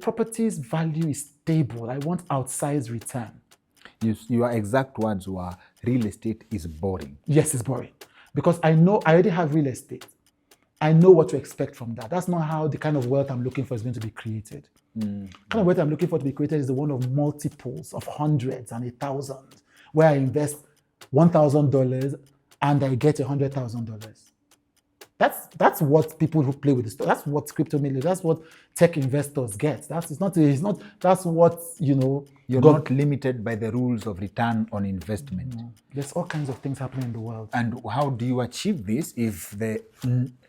property's value is stable. I want outsized return. Your exact words were, real estate is boring. Yes, it's boring. Because I already have real estate. I know what to expect from that. That's not how the kind of wealth I'm looking for is going to be created. The kind of wealth I'm looking for to be created is the one of multiples of hundreds and 1,000, where I invest $1,000 and I get $100,000. That's what people who play with this. That's what crypto millions. That's what tech investors get. That's what You're not limited by the rules of return on investment. There's all kinds of things happening in the world. And how do you achieve this if the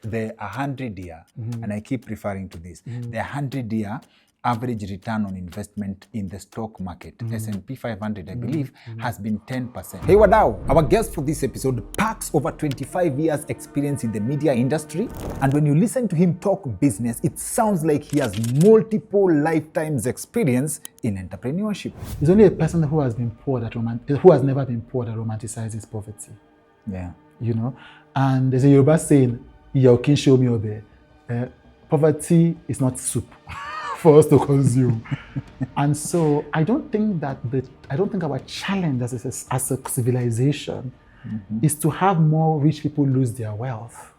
100-year, and I keep referring to this, the 100-year average return on investment in the stock market, S&P 500, I believe, has been 10%. Hey, Wadao, our guest for this episode packs over 25 years experience in the media industry. And when you listen to him talk business, it sounds like he has multiple lifetimes experience in entrepreneurship. He's only a person who has been poor who has never been poor that romanticizes poverty. Yeah. And there's a Yoruba saying, "Yokin show me obe." Poverty is not soup for us to consume. And so I don't think our challenge as a civilization is to have more rich people lose their wealth.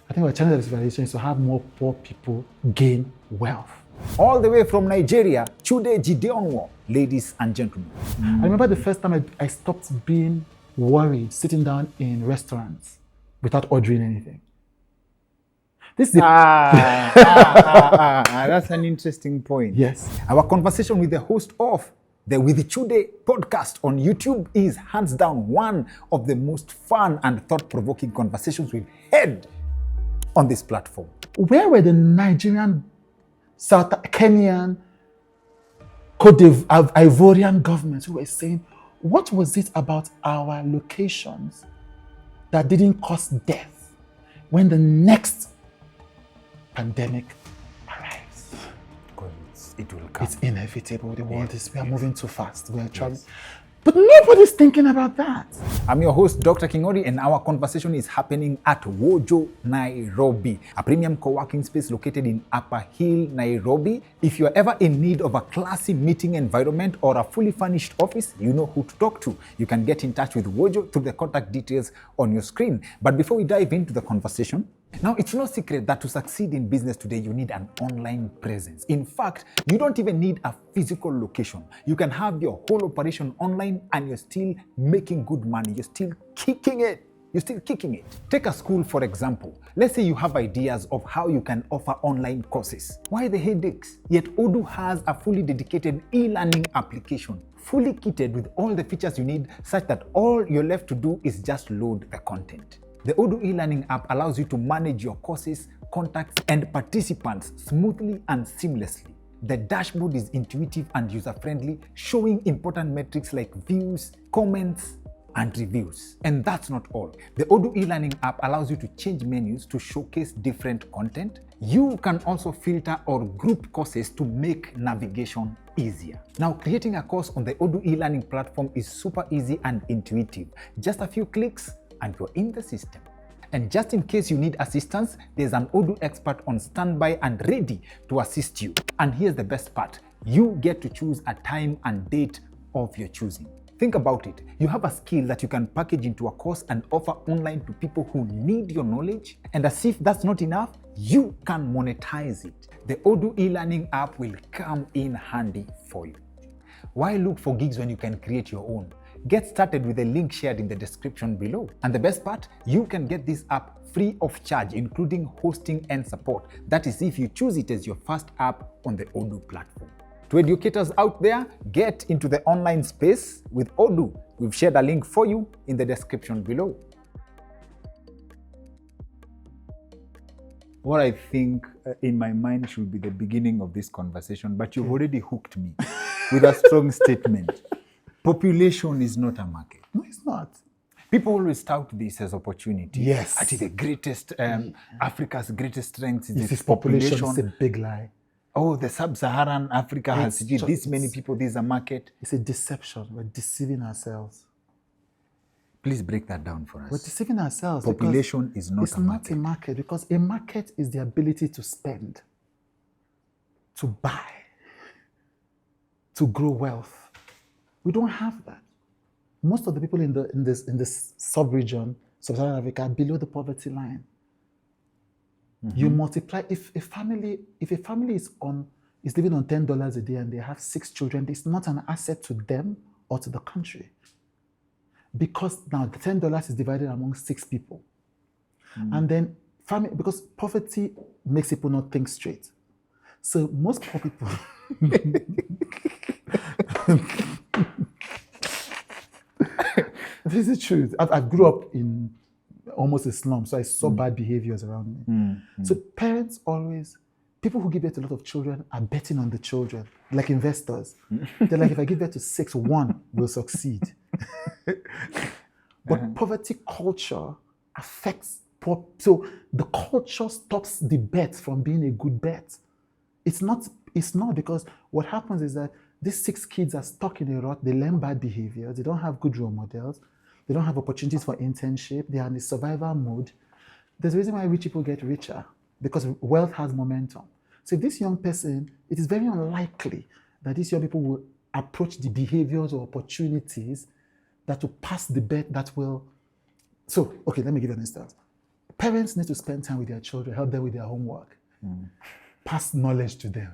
I think our challenge as a civilization is to have more poor people gain wealth. All the way from Nigeria, Chude Jideonwo, ladies and gentlemen. I remember the first time I stopped being worried sitting down in restaurants without ordering anything. This is that's an interesting point. Yes. Our conversation with the host of the With Chude podcast on YouTube is hands down one of the most fun and thought-provoking conversations we've had on this platform. Where were the Nigerian, South Kenyan, Cote d'Ivoire, Ivorian governments who were saying, what was it about our locations that didn't cause death when the next pandemic arrives? Because it will come. It's inevitable. The world we are moving too fast. We are traveling. Yes. But nobody's thinking about that. I'm your host, Dr. Kingori, and our conversation is happening at Wojo, Nairobi, a premium co-working space located in Upper Hill, Nairobi. If you're ever in need of a classy meeting environment or a fully furnished office, you know who to talk to. You can get in touch with Wojo through the contact details on your screen. But before we dive into the conversation, now, it's no secret that to succeed in business today, you need an online presence. In fact, you don't even need a physical location. You can have your whole operation online and you're still making good money. You're still kicking it. Take a school, for example. Let's say you have ideas of how you can offer online courses. Why the headaches? Yet Odoo has a fully dedicated e-learning application, fully kitted with all the features you need, such that all you're left to do is just load the content. The Odoo e-learning app allows you to manage your courses, contacts, and participants smoothly and seamlessly. The dashboard is intuitive and user-friendly, showing important metrics like views, comments, and reviews. And that's not all. The Odoo e-learning app allows you to change menus to showcase different content. You can also filter or group courses to make navigation easier. Now, creating a course on the Odoo e-learning platform is super easy and intuitive. Just a few clicks, and you're in the system. And just in case you need assistance, there's an Odoo expert on standby and ready to assist you. And here's the best part. You get to choose a time and date of your choosing. Think about it. You have a skill that you can package into a course and offer online to people who need your knowledge. And as if that's not enough, you can monetize it. The Odoo e-learning app will come in handy for you. Why look for gigs when you can create your own? Get started with the link shared in the description below. And the best part, you can get this app free of charge, including hosting and support. That is if you choose it as your first app on the Odoo platform. To educators out there, get into the online space with Odoo. We've shared a link for you in the description below. What I think in my mind should be the beginning of this conversation, but you've already hooked me with a strong statement. Population is not a market. No, it's not. People always tout this as opportunity. Yes. I think the greatest, Africa's greatest strength is its population. It's a big lie. Oh, the sub-Saharan Africa has this many people, this is a market. It's a deception. We're deceiving ourselves. Please break that down for us. We're deceiving ourselves. Population is not a market. It's not a market because a market is the ability to spend. to buy, to grow wealth. We don't have that. Most of the people in this sub-region, sub-Saharan Africa, are below the poverty line. You multiply, if a family is living on $10 a day and they have 6 children, it's not an asset to them or to the country. Because now the $10 is divided among 6 people. And then because poverty makes people not think straight. So most poor people this is the truth. I grew up in almost a slum, so I saw bad behaviors around me. So parents always, people who give birth to a lot of children are betting on the children, like investors. They're like, if I give birth to 6, 1 will succeed. But poverty culture affects poor, so the culture stops the bet from being a good bet. It's not because what happens is that these 6 kids are stuck in a rut, they learn bad behaviors, they don't have good role models, they don't have opportunities for internship, they are in the survival mode. There's a reason why rich people get richer, because wealth has momentum. So if this young person, it is very unlikely that these young people will approach the behaviors or opportunities that will pass the bet that will. So, okay, let me give you an instance. Parents need to spend time with their children, help them with their homework, pass knowledge to them,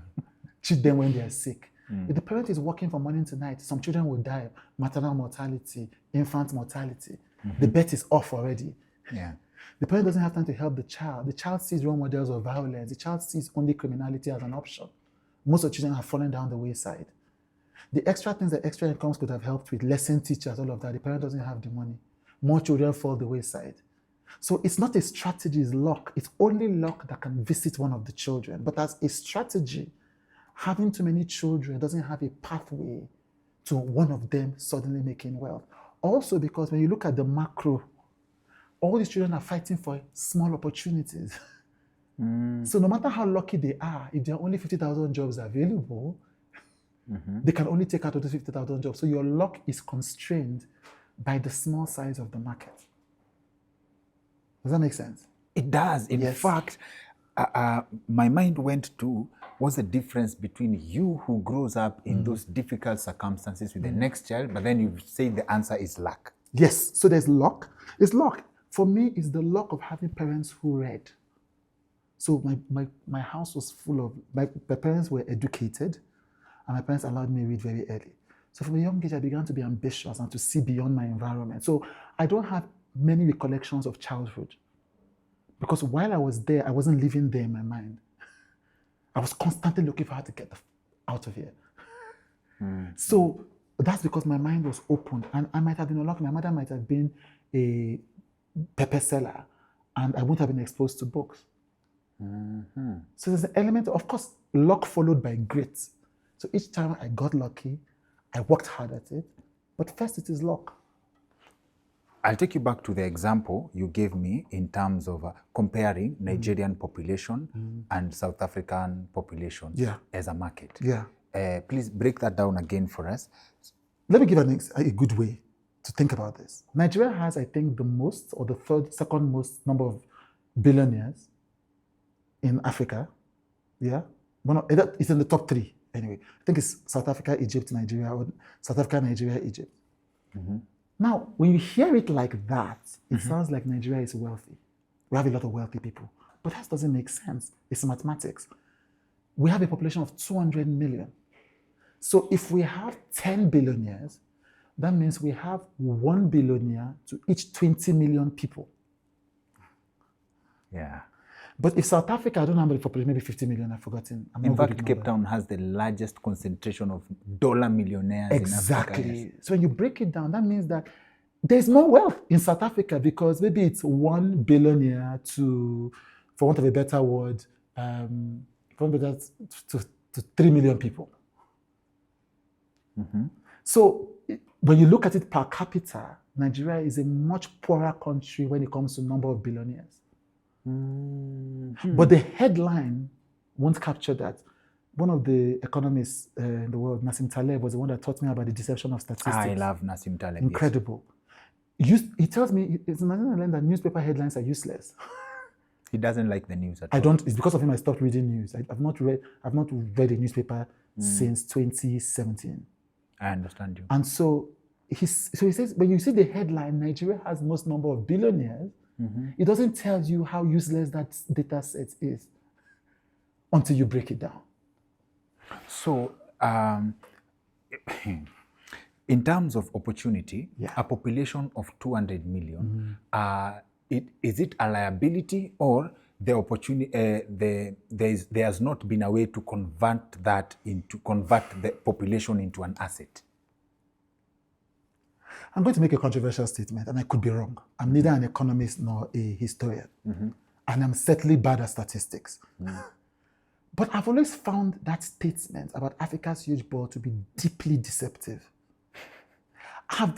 treat them when they are sick. If the parent is working from morning to night, some children will die, maternal mortality, infant mortality. The bet is off already. Yeah. The parent doesn't have time to help the child. The child sees role models of violence. The child sees only criminality as an option. Most of the children have fallen down the wayside. The extra things that extra incomes could have helped with, lesson teachers, all of that, the parent doesn't have the money. More children fall the wayside. So it's not a strategy, it's luck. It's only luck that can visit one of the children. But as a strategy, having too many children doesn't have a pathway to one of them suddenly making wealth. Also because when you look at the macro, all these children are fighting for small opportunities. So no matter how lucky they are, if there are only 50,000 jobs available, they can only take out of the 50,000 jobs. So your luck is constrained by the small size of the market. Does that make sense? It does. In fact, my mind went to what's the difference between you who grows up in those difficult circumstances with the next child, but then you say the answer is luck. Yes. So there's luck. It's luck. For me, it's the luck of having parents who read. So my house was full of, my parents were educated, and my parents allowed me to read very early. So from a young age, I began to be ambitious and to see beyond my environment. So I don't have many recollections of childhood, because while I was there, I wasn't living there in my mind. I was constantly looking for how to get out of here. So that's because my mind was open, and I might have been unlucky. My mother might have been a pepper seller, and I wouldn't have been exposed to books. So there's an element of course, luck followed by grit. So each time I got lucky, I worked hard at it, but first it is luck. I'll take you back to the example you gave me in terms of comparing Nigerian population and South African population as a market. Please break that down again for us. Let me give a good way to think about this. Nigeria has, I think, the most or the second most number of billionaires in Africa. It's in the top 3 anyway. I think it's South Africa, Egypt, Nigeria, or South Africa, Nigeria, Egypt. Now, when you hear it like that, it sounds like Nigeria is wealthy. We have a lot of wealthy people. But that doesn't make sense. It's mathematics. We have a population of 200 million. So if we have 10 billionaires, that means we have 1 billionaire to each 20 million people. Yeah. But if South Africa, I don't know how many population, maybe 50 million, I've forgotten. In fact, Cape Town has the largest concentration of dollar millionaires in Africa. Exactly. So when you break it down, that means that there's more wealth in South Africa because maybe it's 1 billionaire to, for want of a better word, to 3 million people. So when you look at it per capita, Nigeria is a much poorer country when it comes to number of billionaires. But the headline won't capture that. One of the economists in the world, Nassim Taleb, was the one that taught me about the deception of statistics. I love Nassim Taleb. Incredible. He tells me, it's another land that newspaper headlines are useless. He doesn't like the news at I all. don't. It's because of him I stopped reading news. I've not read a newspaper since 2017. I understand you. And so he says, when you see the headline, Nigeria has most number of billionaires, it doesn't tell you how useless that data set is until you break it down. So, in terms of opportunity, a population of 200 million, is it a liability or the opportunity? There has not been a way to convert the population into an asset. I'm going to make a controversial statement, and I could be wrong. I'm neither an economist nor a historian, and I'm certainly bad at statistics. But I've always found that statement about Africa's huge ball to be deeply deceptive. I've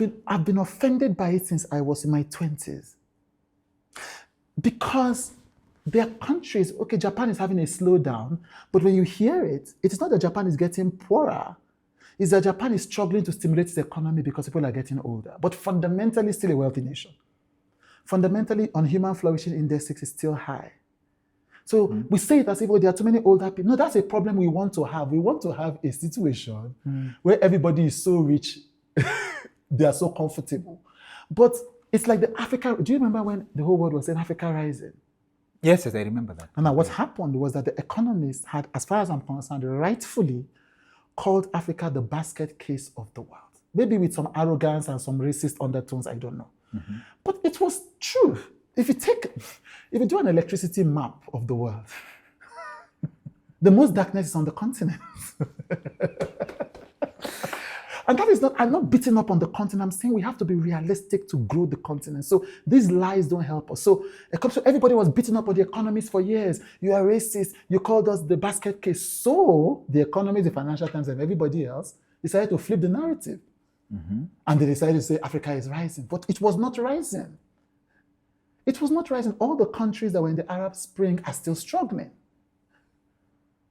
been offended by it since I was in my 20s. Because there are countries, okay, Japan is having a slowdown, but when you hear it, it is not that Japan is getting poorer. It's that Japan is struggling to stimulate its economy because people are getting older, but fundamentally still a wealthy nation. Fundamentally, on human flourishing index 6 is still high. So we say it as if there are too many older people. No, that's a problem we want to have. We want to have a situation where everybody is so rich, they are so comfortable. But it's like the Africa, do you remember when the whole world was saying Africa rising? Yes, I remember that. And now what happened was that the economists had, as far as I'm concerned, rightfully called Africa the basket case of the world. Maybe with some arrogance and some racist undertones, I don't know. But it was true. If you do an electricity map of the world, the most darkness is on the continent. And that is not, I'm not beating up on the continent. I'm saying we have to be realistic to grow the continent. So these lies don't help us. So everybody was beating up on the economists for years. You are racist. You called us the basket case. So the economists, the Financial Times, and everybody else decided to flip the narrative. And they decided to say Africa is rising. But it was not rising. It was not rising. All the countries that were in the Arab Spring are still struggling.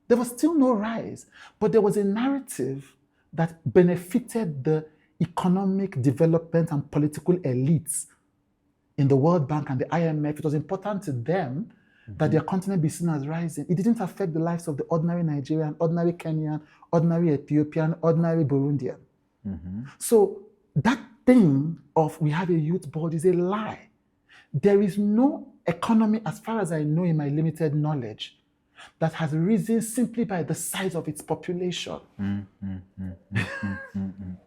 There was still no rise. But there was a narrative that benefited the economic development and political elites in the World Bank and the IMF. It was important to them that their continent be seen as rising. It didn't affect the lives of the ordinary Nigerian, ordinary Kenyan, ordinary Ethiopian, ordinary Burundian. So that thing of we have a youth board is a lie. There is no economy, as far as I know in my limited knowledge, that has risen simply by the size of its population.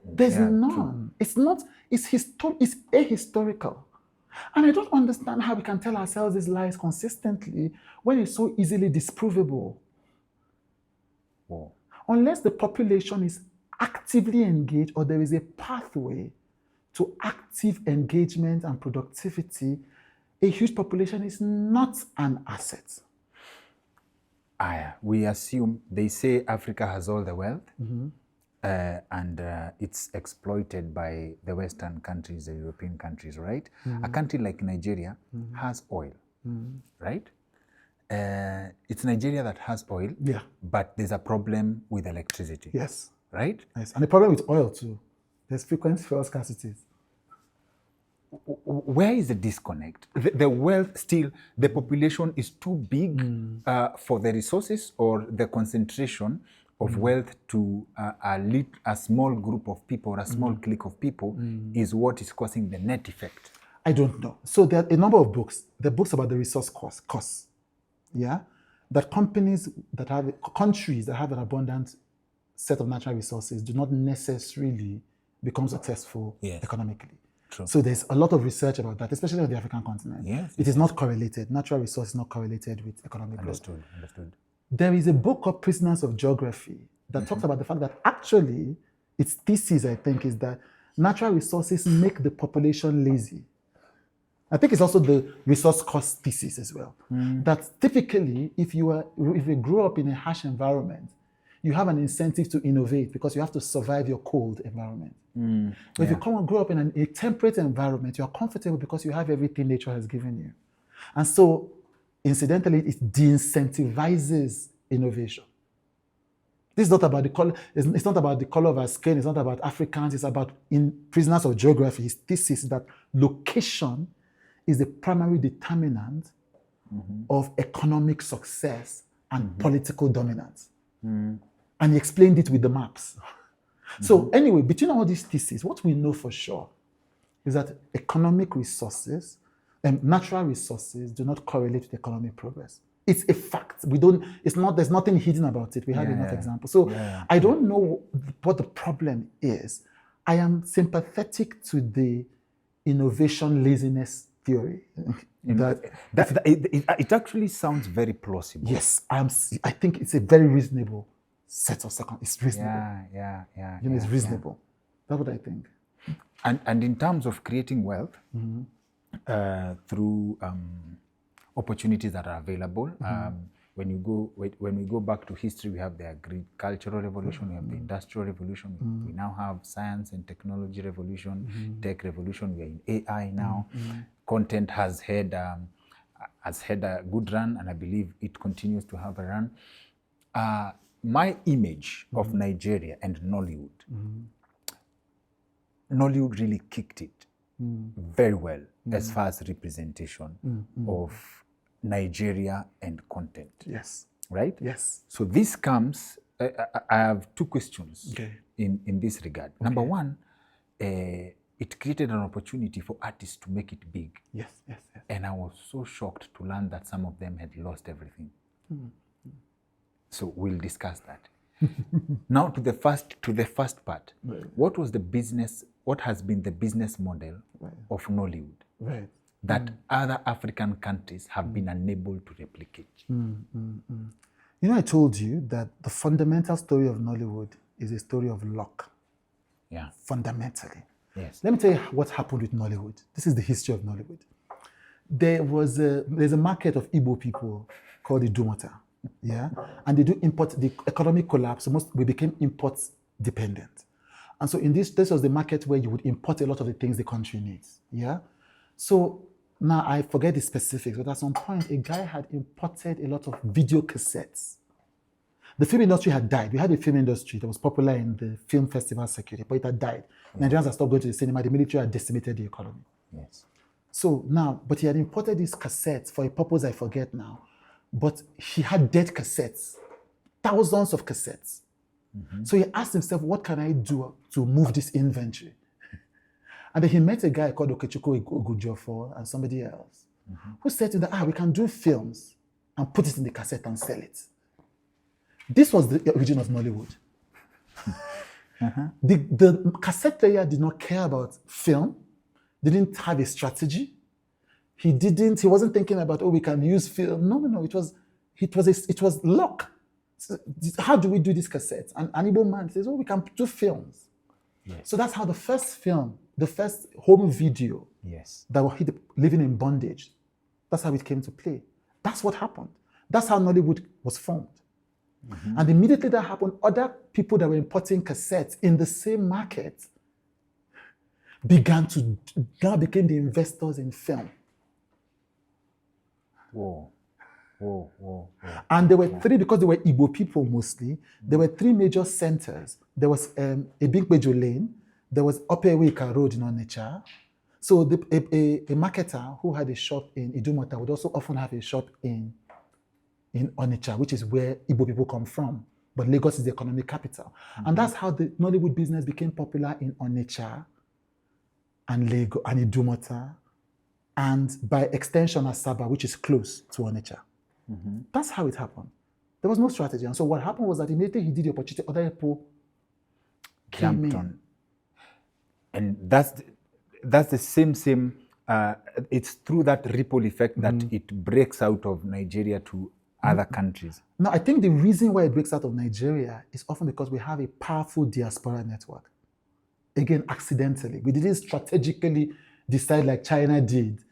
There's none. True. It's ahistorical. And I don't understand how we can tell ourselves these lies consistently when it's so easily disprovable. Whoa. Unless the population is actively engaged or there is a pathway to active engagement and productivity, a huge population is not an asset. We assume, they say Africa has all the wealth, and it's exploited by the Western countries, the European countries, right? A country like Nigeria has oil, right? It's Nigeria that has oil, but there's a problem with electricity. Yes. Right? Yes, and the problem with oil too. There's frequent fuel scarcities. Where is the disconnect? The wealth still, the population is too big for the resources, or the concentration of wealth to a small group of people or a small clique of people is what is causing the net effect? I don't know. So there are a number of books. The books about the resource costs. Yeah? That countries that have an abundant set of natural resources do not necessarily become successful economically. True. So there's a lot of research about that, especially on the African continent. Yes. It is not correlated. Natural resource is not correlated with economic growth. Understood. There is a book called Prisoners of Geography that talks about the fact that actually, its thesis, I think, is that natural resources make the population lazy. I think it's also the resource cost thesis as well. That typically, if you grow up in a harsh environment, you have an incentive to innovate because you have to survive your cold environment. But if you grow up in a temperate environment, you are comfortable because you have everything nature has given you. And so, incidentally, it de-incentivizes innovation. This is not about the color. It's not about the color of our skin. It's not about Africans. It's about, in Prisoners of Geography, his thesis is that location is the primary determinant of economic success and political dominance. And he explained it with the maps. So anyway, between all these theses, what we know for sure is that economic resources and natural resources do not correlate with economic progress. It's a fact. There's nothing hidden about it. We have enough examples. So I don't know what the problem is. I am sympathetic to the innovation laziness theory. It actually sounds very plausible. Yes, I think it's a very reasonable set of circumstances. It's reasonable. It's reasonable. That's what I think. And in terms of creating wealth through opportunities that are available, when we go back to history, we have the agricultural revolution, we have the industrial revolution, we now have science and technology revolution, tech revolution, we are in AI now. Content has had a good run, and I believe it continues to have a run. My image of Nigeria and Nollywood, Nollywood really kicked it very well as far as representation of Nigeria and content. Yes. Right? Yes. So this comes, I have two questions in this regard. Number one, it created an opportunity for artists to make it big. Yes. And I was so shocked to learn that some of them had lost everything. So we'll discuss that. Now to the first part. Right. What has been the business model of Nollywood that other African countries have been unable to replicate? I told you that the fundamental story of Nollywood is a story of luck. Yeah. Fundamentally. Yes. Let me tell you what happened with Nollywood. This is the history of Nollywood. There's a market of Igbo people called the Idumota. Yeah, and they do import. The economic collapse, we became import dependent, and so this was the market where you would import a lot of the things the country needs. Yeah, so now I forget the specifics, but at some point a guy had imported a lot of video cassettes. The film industry had died. We had a film industry that was popular in the film festival circuit, but it had died. Nigerians had stopped going to the cinema. The military had decimated the economy. Yes. So now, but he had imported these cassettes for a purpose I forget now. But he had dead cassettes, thousands of cassettes. So he asked himself, what can I do to move this inventory? And then he met a guy called Okechukwu Ogujiofor and somebody else who said to him, we can do films and put it in the cassette and sell it. This was the origin of Nollywood. The cassette player did not care about film, didn't have a strategy. He wasn't thinking about, we can use film. No. It was luck. So, how do we do this cassette? And an Igbo man says, we can do films. Yes. So that's how the first film, the first home video that were living in bondage, that's how it came to play. That's what happened. That's how Nollywood was formed. And immediately that happened, other people that were importing cassettes in the same market became the investors in film. Whoa. And there were three, because they were Igbo people mostly, there were three major centers. There was Ebingbejo Lane, there was Upper-Wika Road in Onitsha. So a marketer who had a shop in Idumota would also often have a shop in Onitsha, which is where Igbo people come from. But Lagos is the economic capital. And that's how the Nollywood business became popular in Onitsha and Lagos and Idumota, and by extension Asaba, which is close to Onitsha. That's how it happened. There was no strategy. And so what happened was that immediately he did the opportunity, other people came in. And that's the same, it's through that ripple effect that it breaks out of Nigeria to other countries. No, I think the reason why it breaks out of Nigeria is often because we have a powerful diaspora network. Again, accidentally. We didn't strategically decide, like China did,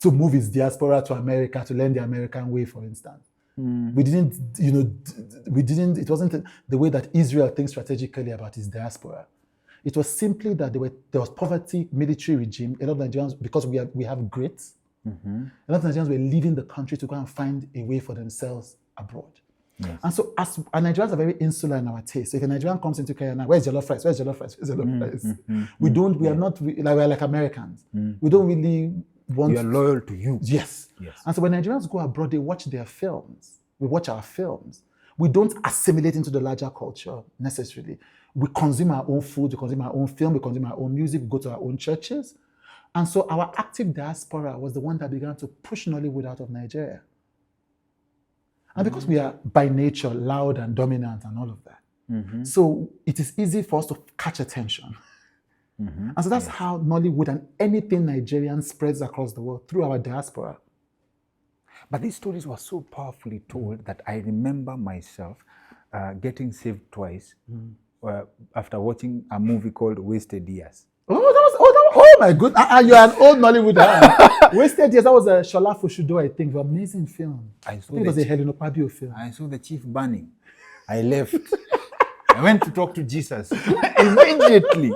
to move its diaspora to America, to learn the American way, for instance. We didn't, it wasn't the way that Israel thinks strategically about its diaspora. It was simply that there was poverty, military regime. A lot of Nigerians, because we have grit, a lot of Nigerians were leaving the country to go and find a way for themselves abroad. Yes. And so and Nigerians are very insular in our taste. So if a Nigerian comes into Kenya now, where's jollof rice? Where's jollof rice? Where's jollof rice? We are like Americans. We don't really want... You are loyal to you. Yes. Yes. And so when Nigerians go abroad, they watch their films. We watch our films. We don't assimilate into the larger culture necessarily. We consume our own food, we consume our own film, we consume our own music, we go to our own churches. And so our active diaspora was the one that began to push Nollywood out of Nigeria. And because we are by nature loud and dominant and all of that, so it is easy for us to catch attention. And so that's how Nollywood and anything Nigerian spreads across the world through our diaspora. But these stories were so powerfully told that I remember myself getting saved twice after watching a movie called Wasted Years. Oh my goodness. You're an old Nollywood. Wasted Years, that was a Shola Foshudo, I think, an amazing film. I think it was a Helen Opabio film. I saw the chief burning. I left. I went to talk to Jesus immediately.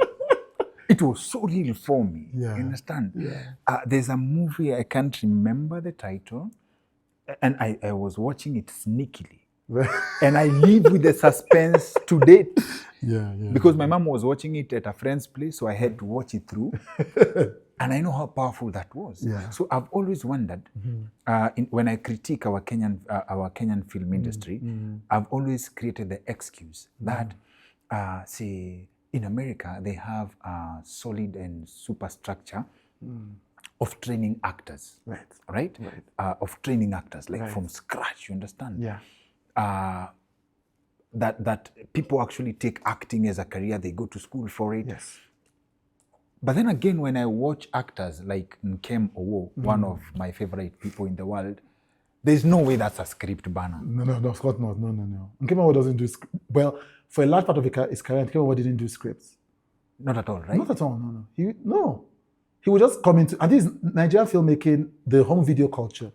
It was so real for me. Yeah. You understand? Yeah. There's a movie, I can't remember the title, and I was watching it sneakily. And I live with the suspense to date. Yeah. Because my mom was watching it at a friend's place, so I had to watch it through. And I know how powerful that was. Yeah. So I've always wondered, when I critique our Kenyan film industry, I've always created the excuse that, say, in America, they have a solid and superstructure of training actors, right? Of training actors, like from scratch, you understand? Yeah. That people actually take acting as a career, they go to school for it. Yes. But then again, when I watch actors like Nkem Owo, one of my favorite people in the world, there's no way that's a script banner. No, of course not. No. Nkem Owo doesn't do well, for a large part of his career, Nkem Owo didn't do scripts. Not at all, right? Not at all, no. He would just come into, and this Nigerian filmmaking, the home video culture,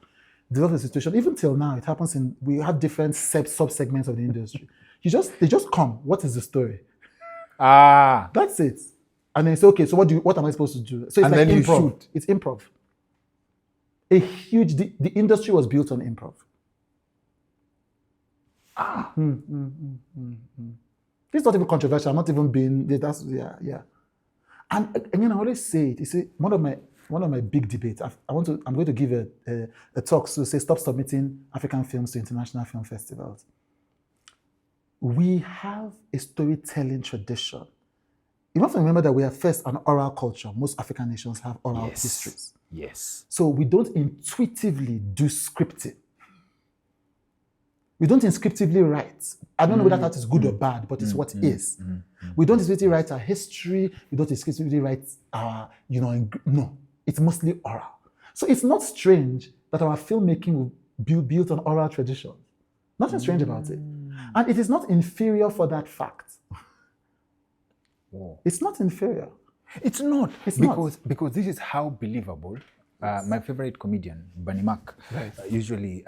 developed a situation. Even till now, it happens we have different sub-segments of the industry. They just come. What is the story? That's it. And then say, okay, so what am I supposed to do? So it's like improv. It's improv. The industry was built on improv. This is not even controversial. I'm not even being, yeah. And I always say it. You see, one of my big debates. I'm going to give a talk to say stop submitting African films to international film festivals. We have a storytelling tradition. You have to remember that we are first an oral culture. Most African nations have oral histories. Yes. So we don't intuitively do scripting. We don't intuitively write. I don't know whether that is good or bad, but it's what is. We don't intuitively write our history. We don't intuitively write our, no. It's mostly oral. So it's not strange that our filmmaking will be built on oral traditions. Nothing strange about it. And it is not inferior for that fact. Whoa. It's not inferior. It's not. Because this is how believable. My favorite comedian, Bunny Mac, usually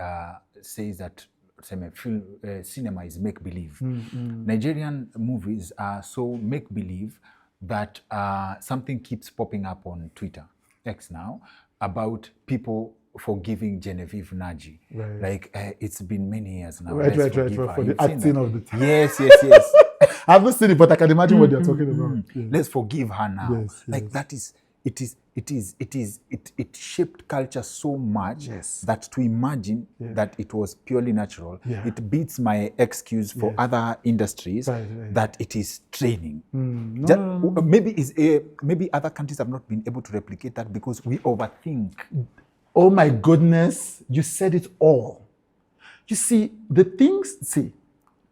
says that cinema is make-believe. Nigerian movies are so make-believe that something keeps popping up on Twitter, X now, about people forgiving Genevieve Naji. Like, it's been many years now. Right, for the acting of the time. Yes. I haven't seen it, but I can imagine what they're talking about. Yes. Let's forgive her now. Yes. Like, that is, it shaped culture so much that to imagine that it was purely natural, it beats my excuse for other industries that it is training. Maybe other countries have not been able to replicate that because we overthink. Oh my goodness, you said it all. You see,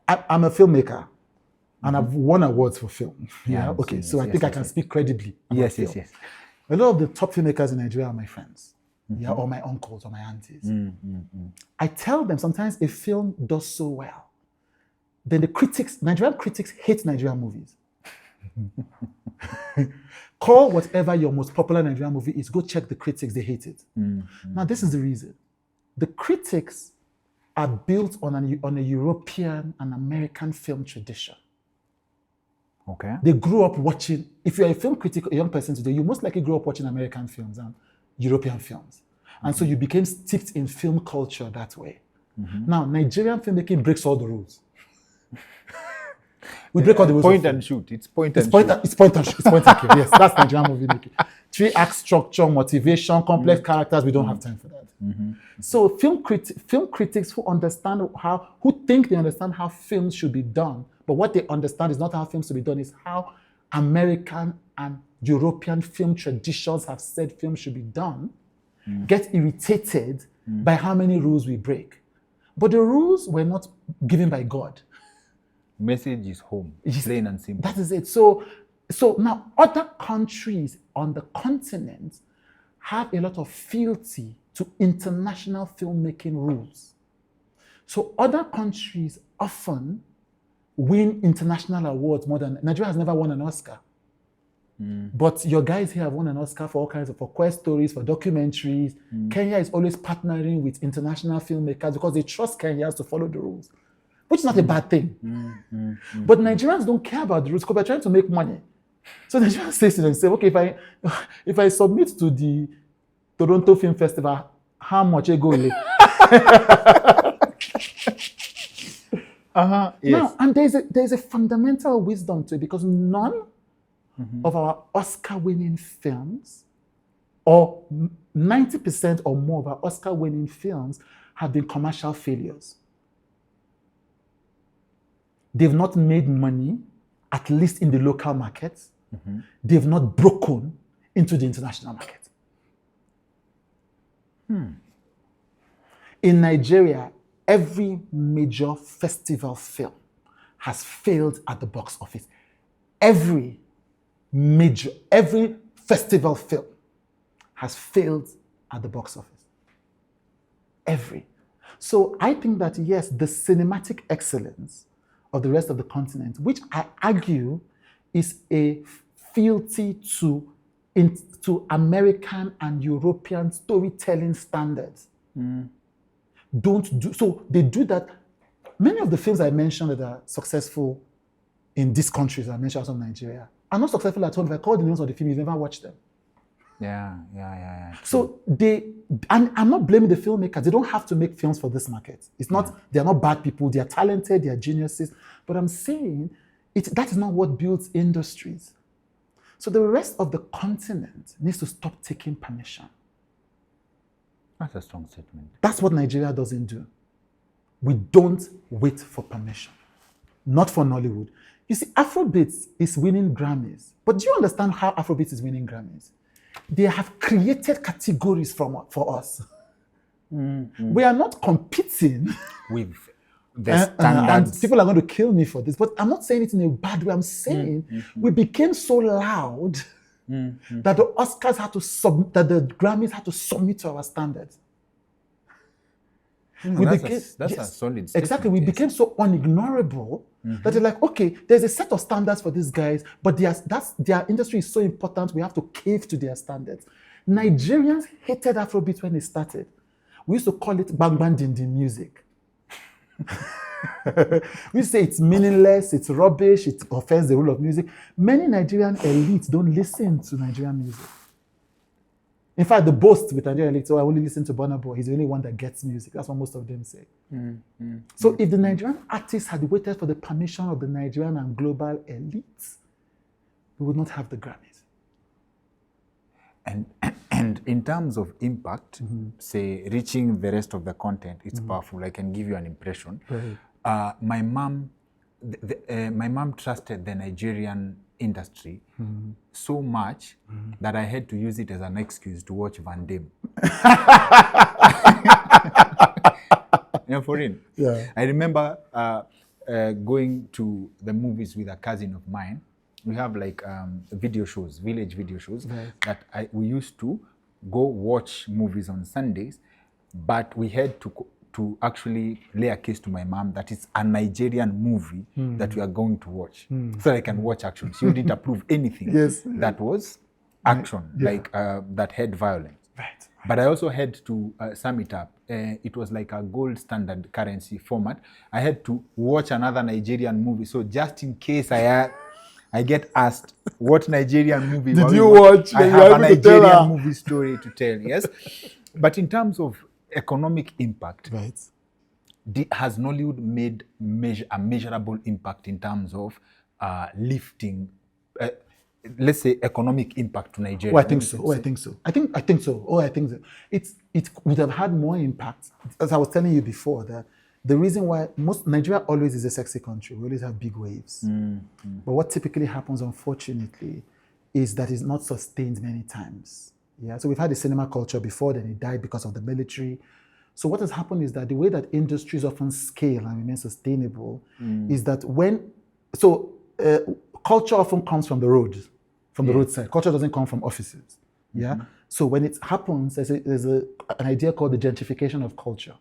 I'm a filmmaker and I've won awards for film. So I think I can speak credibly. Yes. A lot of the top filmmakers in Nigeria are my friends, or my uncles or my aunties. I tell them sometimes a film does so well, then Nigerian critics hate Nigerian movies. Call whatever your most popular Nigerian movie is, go check the critics, they hate it. Now, this is the reason. The critics are built on a European and American film tradition. Okay. They grew up watching, if you're a film critic, a young person today, you most likely grew up watching American films and European films. And so you became steeped in film culture that way. Now, Nigerian filmmaking breaks all the rules. We break all the rules. Point and shoot. It's point and shoot. It's point and shoot. It's point and kill. Yes, that's Nigerian movie making. 3-act structure, motivation, complex characters. We don't have time for that. So film critics who think they understand how films should be done, but what they understand is not how films should be done, is how American and European film traditions have said films should be done, get irritated by how many rules we break. But the rules were not given by God. Message is home, plain and simple. That is it. So now other countries on the continent have a lot of fealty to international filmmaking rules. So other countries often win international awards more than Nigeria has never won an Oscar. But your guys here have won an Oscar for all kinds of, for quest stories, for documentaries. Kenya is always partnering with international filmmakers because they trust Kenyans to follow the rules, which is not a bad thing. But Nigerians don't care about the rules because they're trying to make money. So Nigerians say to themselves, okay, if I submit to the Toronto Film Festival, how much I go? Yes. Now, and there's a fundamental wisdom to it, because none of our Oscar-winning films, or 90% or more of our Oscar-winning films, have been commercial failures. They've not made money, at least in the local market. They've not broken into the international market. In Nigeria, every major festival film has failed at the box office. Every festival film has failed at the box office. Every. So I think that, yes, the cinematic excellence of the rest of the continent, which I argue is a fealty to American and European storytelling standards. So they do that. Many of the films I mentioned that are successful in these countries, I mentioned also Nigeria, are not successful at home. If I call the names of the film, you've never watched them. Yeah. So and I'm not blaming the filmmakers. They don't have to make films for this market. It's not, they're not bad people. They're talented, they're geniuses. But I'm saying that is not what builds industries. So the rest of the continent needs to stop taking permission. That's a strong statement. That's what Nigeria doesn't do. We don't wait for permission. Not for Nollywood. You see, Afrobeats is winning Grammys. But do you understand how Afrobeats is winning Grammys? They have created categories for us. We are not competing with the standards. And people are going to kill me for this, but I'm not saying it in a bad way. I'm saying we became so loud that the Oscars had to that the Grammys had to submit to our standards. That's a solid statement. Exactly. We became so unignorable that they're like, okay, there's a set of standards for these guys, but their industry is so important, we have to cave to their standards. Nigerians hated Afrobeat when it started. We used to call it bang bang din din music. We say it's meaningless, it's rubbish, it offends the rule of music. Many Nigerian elites don't listen to Nigerian music. In fact, the boast with Nigerian elites, I only listen to Burna Boy. He's the only one that gets music. That's what most of them say. So if the Nigerian artists had waited for the permission of the Nigerian and global elites, we would not have the Grammys. And in terms of impact, say reaching the rest of the content, it's powerful. I can give you an impression. Right. My mom trusted the Nigerian industry so much that I had to use it as an excuse to watch Van Damme. For real. Yeah. I remember going to the movies with a cousin of mine. We have like video shows, village video shows, that we used to go watch movies on Sundays, but we had to actually lay a case to my mom that it's a Nigerian movie that we are going to watch, so I can watch action. She wouldn't approve anything that was action, like that had violence. Right. But I also had to sum it up. It was like a gold standard currency format. I had to watch another Nigerian movie, so just in case I get asked what Nigerian movie did you watch? I have a Nigerian movie story to tell. Yes, but in terms of economic impact, has Nollywood made a measurable impact in terms of lifting, let's say, economic impact to Nigeria? Oh, I think so. I think so. I think so. Oh, I think so. It would have had more impact. As I was telling you before, that the reason why Nigeria always is a sexy country. We always have big waves. But what typically happens, unfortunately, is that it's not sustained many times. Yeah. So we've had a cinema culture before, then it died because of the military. So what has happened is that the way that industries often scale and remain sustainable is that culture often comes from the road, from the roadside. Culture doesn't come from offices. Yeah. So when it happens, there's an idea called the gentrification of culture.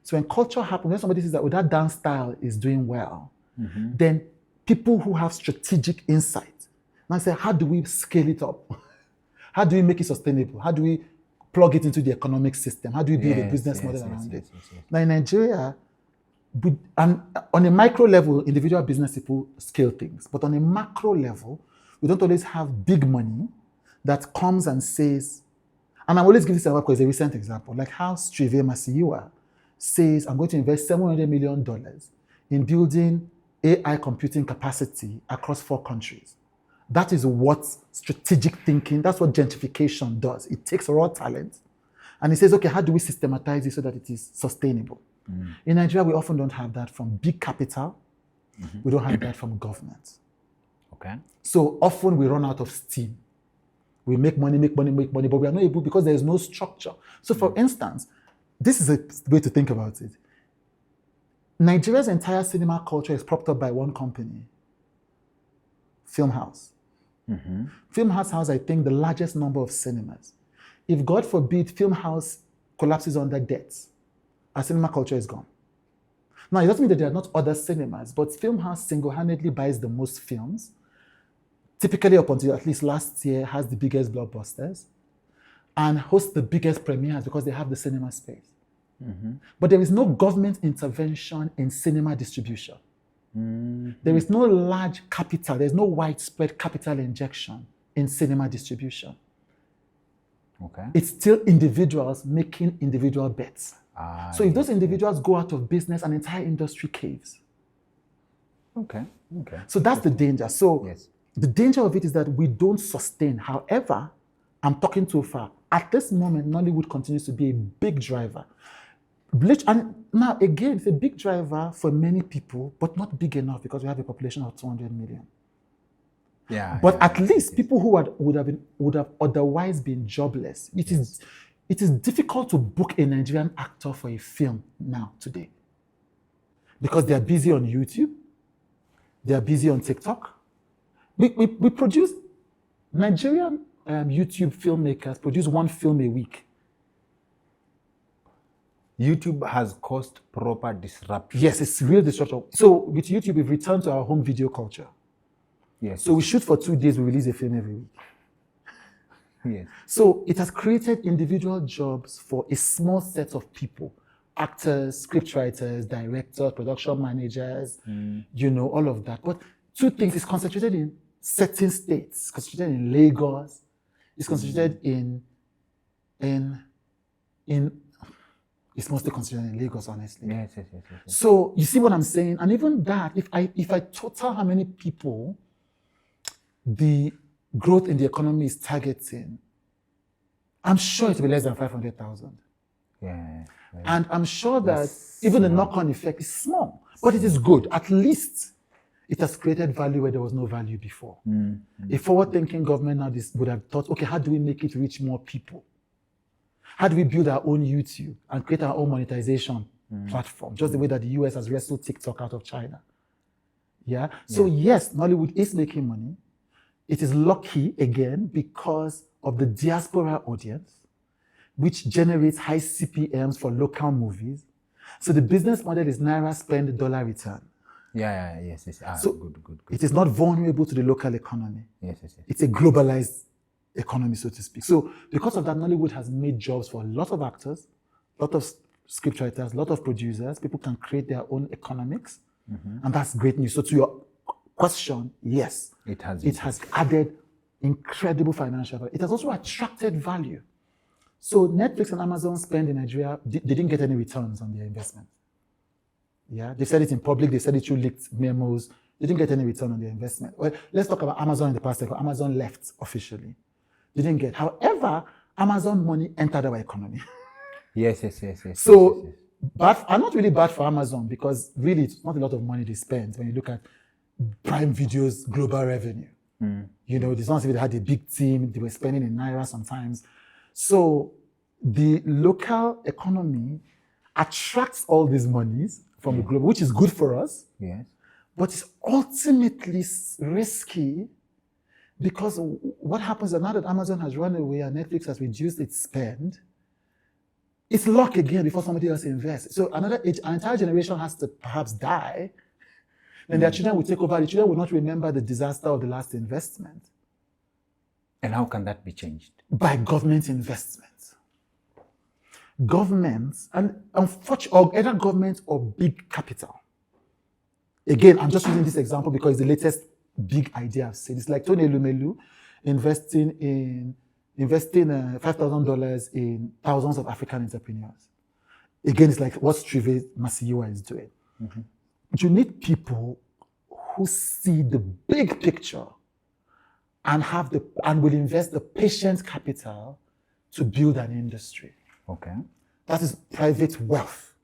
So when culture happens, when somebody says that, that dance style is doing well, then people who have strategic insight now say, how do we scale it up? How do we make it sustainable? How do we plug it into the economic system? How do we build a business model around it? Now in Nigeria, on a micro level, individual business people scale things. But on a macro level, we don't always have big money that comes and says, and I always give this example because it's a recent example, like how Strive Masiyiwa says, I'm going to invest $700 million in building AI computing capacity across 4 countries. That is what strategic thinking, that's what gentrification does. It takes raw talent and it says, okay, how do we systematize it so that it is sustainable? In Nigeria, we often don't have that from big capital. We don't have that from government. Okay. So often we run out of steam. We make money, but we are not able because there is no structure. So for instance, this is a way to think about it. Nigeria's entire cinema culture is propped up by one company, Film House. Film House has, I think, the largest number of cinemas. If, God forbid, Film House collapses under debts, our cinema culture is gone. Now, it doesn't mean that there are not other cinemas, but Film House single-handedly buys the most films, typically up until at least last year has the biggest blockbusters, and hosts the biggest premieres because they have the cinema space. But there is no government intervention in cinema distribution. There is no large capital, there's no widespread capital injection in cinema distribution. Okay. It's still individuals making individual bets. So if those individuals go out of business, an entire industry caves. Okay. So that's the danger. So the danger of it is that we don't sustain. However, I'm talking too far. At this moment, Nollywood continues to be a big driver. And now, again, it's a big driver for many people, but not big enough because we have a population of 200 million. But at least people who would have otherwise been jobless. It is difficult to book a Nigerian actor for a film now, today. Because they are busy on YouTube. They are busy on TikTok. We produce, Nigerian YouTube filmmakers produce 1 film a week. YouTube has caused proper disruption. Yes, it's real disruption. So with YouTube, we've returned to our home video culture. So we shoot for 2 days, we release a film every week. So it has created individual jobs for a small set of people. Actors, scriptwriters, directors, production managers, all of that. But 2 things, it's concentrated in certain states. It's concentrated in Lagos. It's concentrated it's mostly concentrated in Lagos, honestly. Yes. So you see what I'm saying? And even that, if I total how many people the growth in the economy is targeting, I'm sure it will be less than 500,000. And I'm sure that even the knock-on effect is small, but it is good. At least it has created value where there was no value before. A forward-thinking government now would have thought, okay, how do we make it reach more people? How do we build our own YouTube and create our own monetization platform, just the way that the US has wrestled TikTok out of China? So yes, Nollywood is making money. It is lucky, again, because of the diaspora audience, which generates high CPMs for local movies. So the business model is Naira spend, dollar return. Yes. So good. It is not vulnerable to the local economy. Yes. It's a globalized economy, so to speak. So because of that, Nollywood has made jobs for a lot of actors, a lot of scriptwriters, a lot of producers. People can create their own economics, and that's great news. So to your question, yes, it has added incredible financial value. It has also attracted value. So Netflix and Amazon spend in Nigeria, they didn't get any returns on their investment. Yeah, they said it in public, they said it through leaked memos. They didn't get any return on their investment. Well, let's talk about Amazon in the past. Amazon left officially. They didn't get. However, Amazon money entered our economy. Yes. So, bad, and not really bad for Amazon, because really it's not a lot of money they spend when you look at Prime Video's global revenue. You know, it's not as if they had a big team, they were spending in Naira sometimes. So the local economy attracts all these monies from the global, which is good for us. Yes. But it's ultimately risky, because what happens now that Amazon has run away and Netflix has reduced its spend, it's luck again before somebody else invests. So an entire generation has to perhaps die. Then their children will take over. The children will not remember the disaster of the last investment. And how can that be changed? By government investment. Governments, and unfortunately, either government or big capital. Again, I'm just using this example because it's the latest big idea I've seen. It's like Tony Elumelu investing $5,000 in thousands of African entrepreneurs. Again, it's like what Trivey Masiyiwa is doing. You need people who see the big picture and will invest the patient capital to build an industry. Okay. That is private wealth.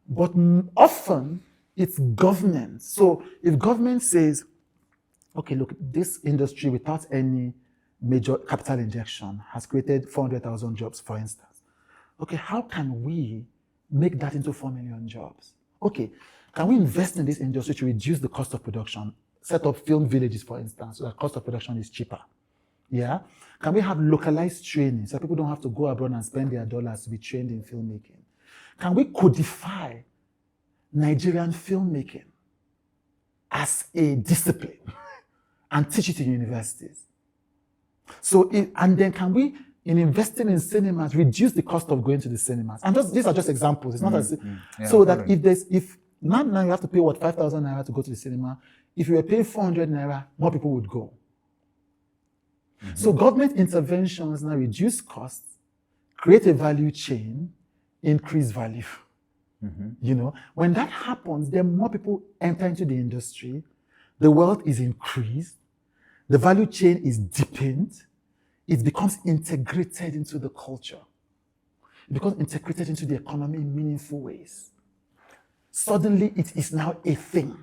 But often it's government. So if government says, okay, look, this industry without any major capital injection has created 400,000 jobs, for instance. Okay, how can we make that into 4 million jobs? Okay, can we invest in this industry to reduce the cost of production? Set up film villages, for instance, so that cost of production is cheaper. Yeah? Can we have localized training so people don't have to go abroad and spend their dollars to be trained in filmmaking? Can we codify Nigerian filmmaking as a discipline and teach it in universities? So, and then can we, in investing in cinemas, reduce the cost of going to the cinemas? And these are just examples. It's not as so that if now you have to pay 5,000 naira to go to the cinema. If you were paying 400 naira, more people would go. So government interventions now reduce costs, create a value chain, increase value. You know, when that happens, then more people enter into the industry, the wealth is increased, the value chain is deepened, it becomes integrated into the culture. It becomes integrated into the economy in meaningful ways. Suddenly, it is now a thing.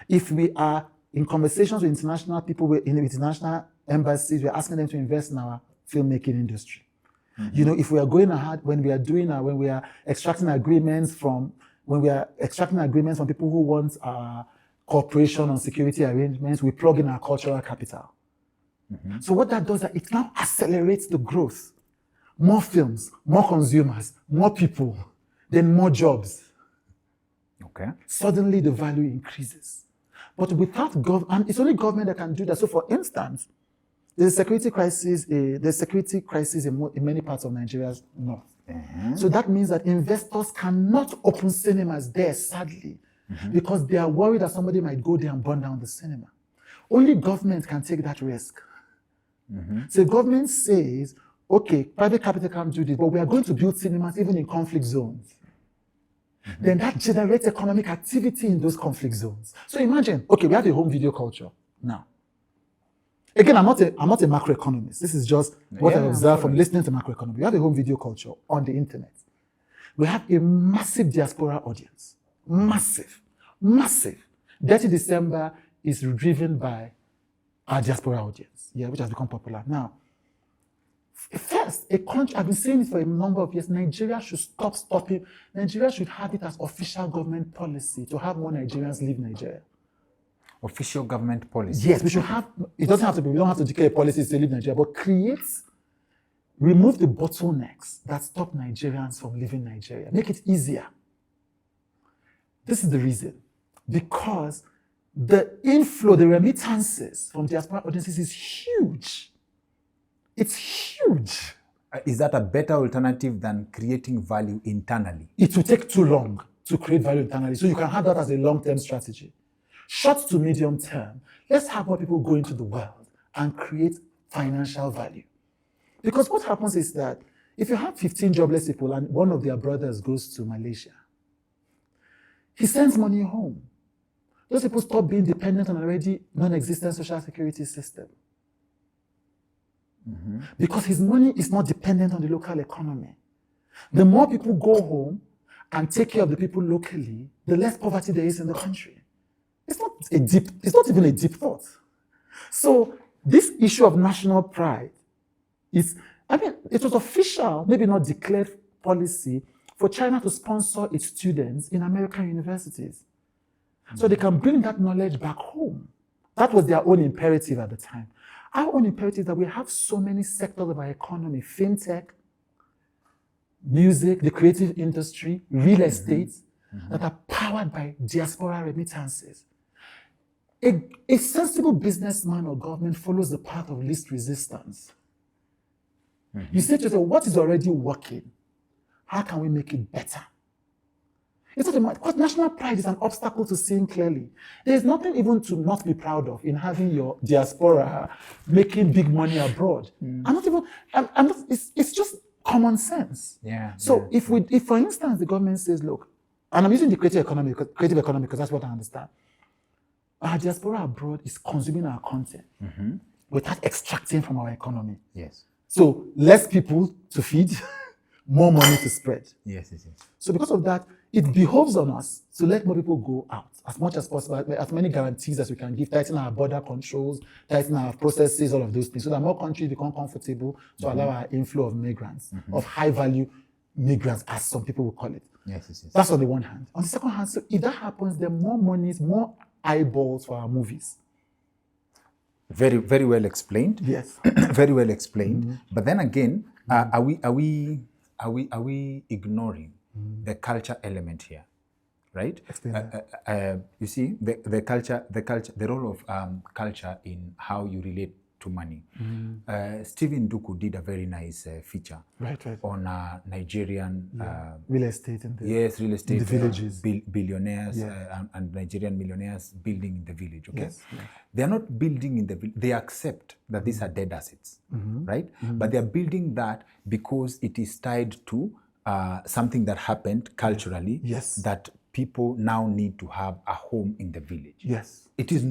If we are in conversations with international people, with international embassies, we're asking them to invest in our filmmaking industry. You know, if we are going ahead, when we are extracting agreements from people who want cooperation on security arrangements, we plug in our cultural capital. So what that does is it now accelerates the growth. More films, more consumers, more people, then more jobs. Okay. Suddenly the value increases. But without and it's only government that can do that. So for instance, there's a security crisis in many parts of Nigeria's north. So that means that investors cannot open cinemas there, sadly, because they are worried that somebody might go there and burn down the cinema. Only government can take that risk. So government says, okay, private capital can't do this, but we are going to build cinemas even in conflict zones. Then that generates economic activity in those conflict zones. So imagine, okay, we have a home video culture now. Again, I'm not a macroeconomist. This is just what I observe from listening to macroeconomy. We have a home video culture on the internet. We have a massive diaspora audience. Massive. Dirty December is driven by our diaspora audience, which has become popular. Now, first, a country, I've been saying this for a number of years, Nigeria should stop stopping. Nigeria should have it as official government policy to have more Nigerians leave Nigeria. Official government policy? Yes, we should have, it doesn't have to be, we don't have to declare policies to leave Nigeria, but remove the bottlenecks that stop Nigerians from leaving Nigeria. Make it easier. This is the reason. Because the inflow, the remittances from diaspora audiences is huge. It's huge. Is that a better alternative than creating value internally? It will take too long to create value internally. So you can have that as a long-term strategy. Short to medium term, let's have more people go into the world and create financial value. Because what happens is that if you have 15 jobless people and one of their brothers goes to Malaysia, he sends money home. Those people stop being dependent on an already non-existent social security system. Because his money is not dependent on the local economy. The more people go home and take care of the people locally, the less poverty there is in the country. It's not even a deep thought. So this issue of national pride is, it was official, maybe not declared policy for China to sponsor its students in American universities. So they can bring that knowledge back home. That was their own imperative at the time. Our own imperative is that we have so many sectors of our economy, fintech, music, the creative industry, real estate, that are powered by diaspora remittances. A sensible businessman or government follows the path of least resistance. You say to yourself, what is already working? How can we make it better? It's not a matter, because national pride is an obstacle to seeing clearly. There's nothing even to not be proud of in having your diaspora making big money abroad. It's just common sense. So if for instance, the government says, look, and I'm using the creative economy because that's what I understand. Our diaspora abroad is consuming our content without extracting from our economy. Yes. So less people to feed, more money to spread. Yes. So because of that, it behoves on us to let more people go out as much as possible, as many guarantees as we can give, tighten our border controls, tighten our processes, all of those things, so that more countries become comfortable to allow our inflow of migrants, of high-value migrants, as some people will call it. Yes. That's on the one hand. On the second hand, so if that happens, then more monies, more eyeballs for our movies. Very, very well explained. Yes. Very well explained. But then again, are we ignoring the culture element here, right? Explain You see, the role of culture in how you relate to money. Stephen Duku did a very nice feature on Nigerian real estate in the real estate in the villages, billionaires and Nigerian millionaires building in the village. Okay, Yes. they are not building in the village. They accept that these are dead assets, right? But they are building that because it is tied to something that happened culturally. Yes. That people now need to have a home in the village. Yes. It is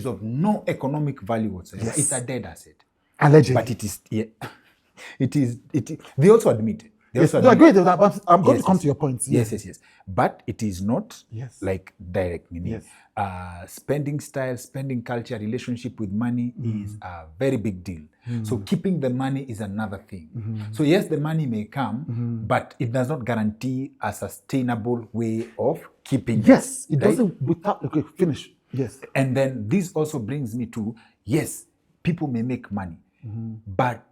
of no economic value whatsoever. Yes. It's a dead asset. Allegedly. But it is, they also admit it. They also I admit agree with that, but I'm going to come to your point. Yes. But it is not like direct meaning. Spending style, spending culture, relationship with money is a very big deal. So keeping the money is another thing. So yes, the money may come, but it does not guarantee a sustainable way of keeping Yes, it right? doesn't without, okay, finish. Yes. And then this also brings me to, yes, people may make money, but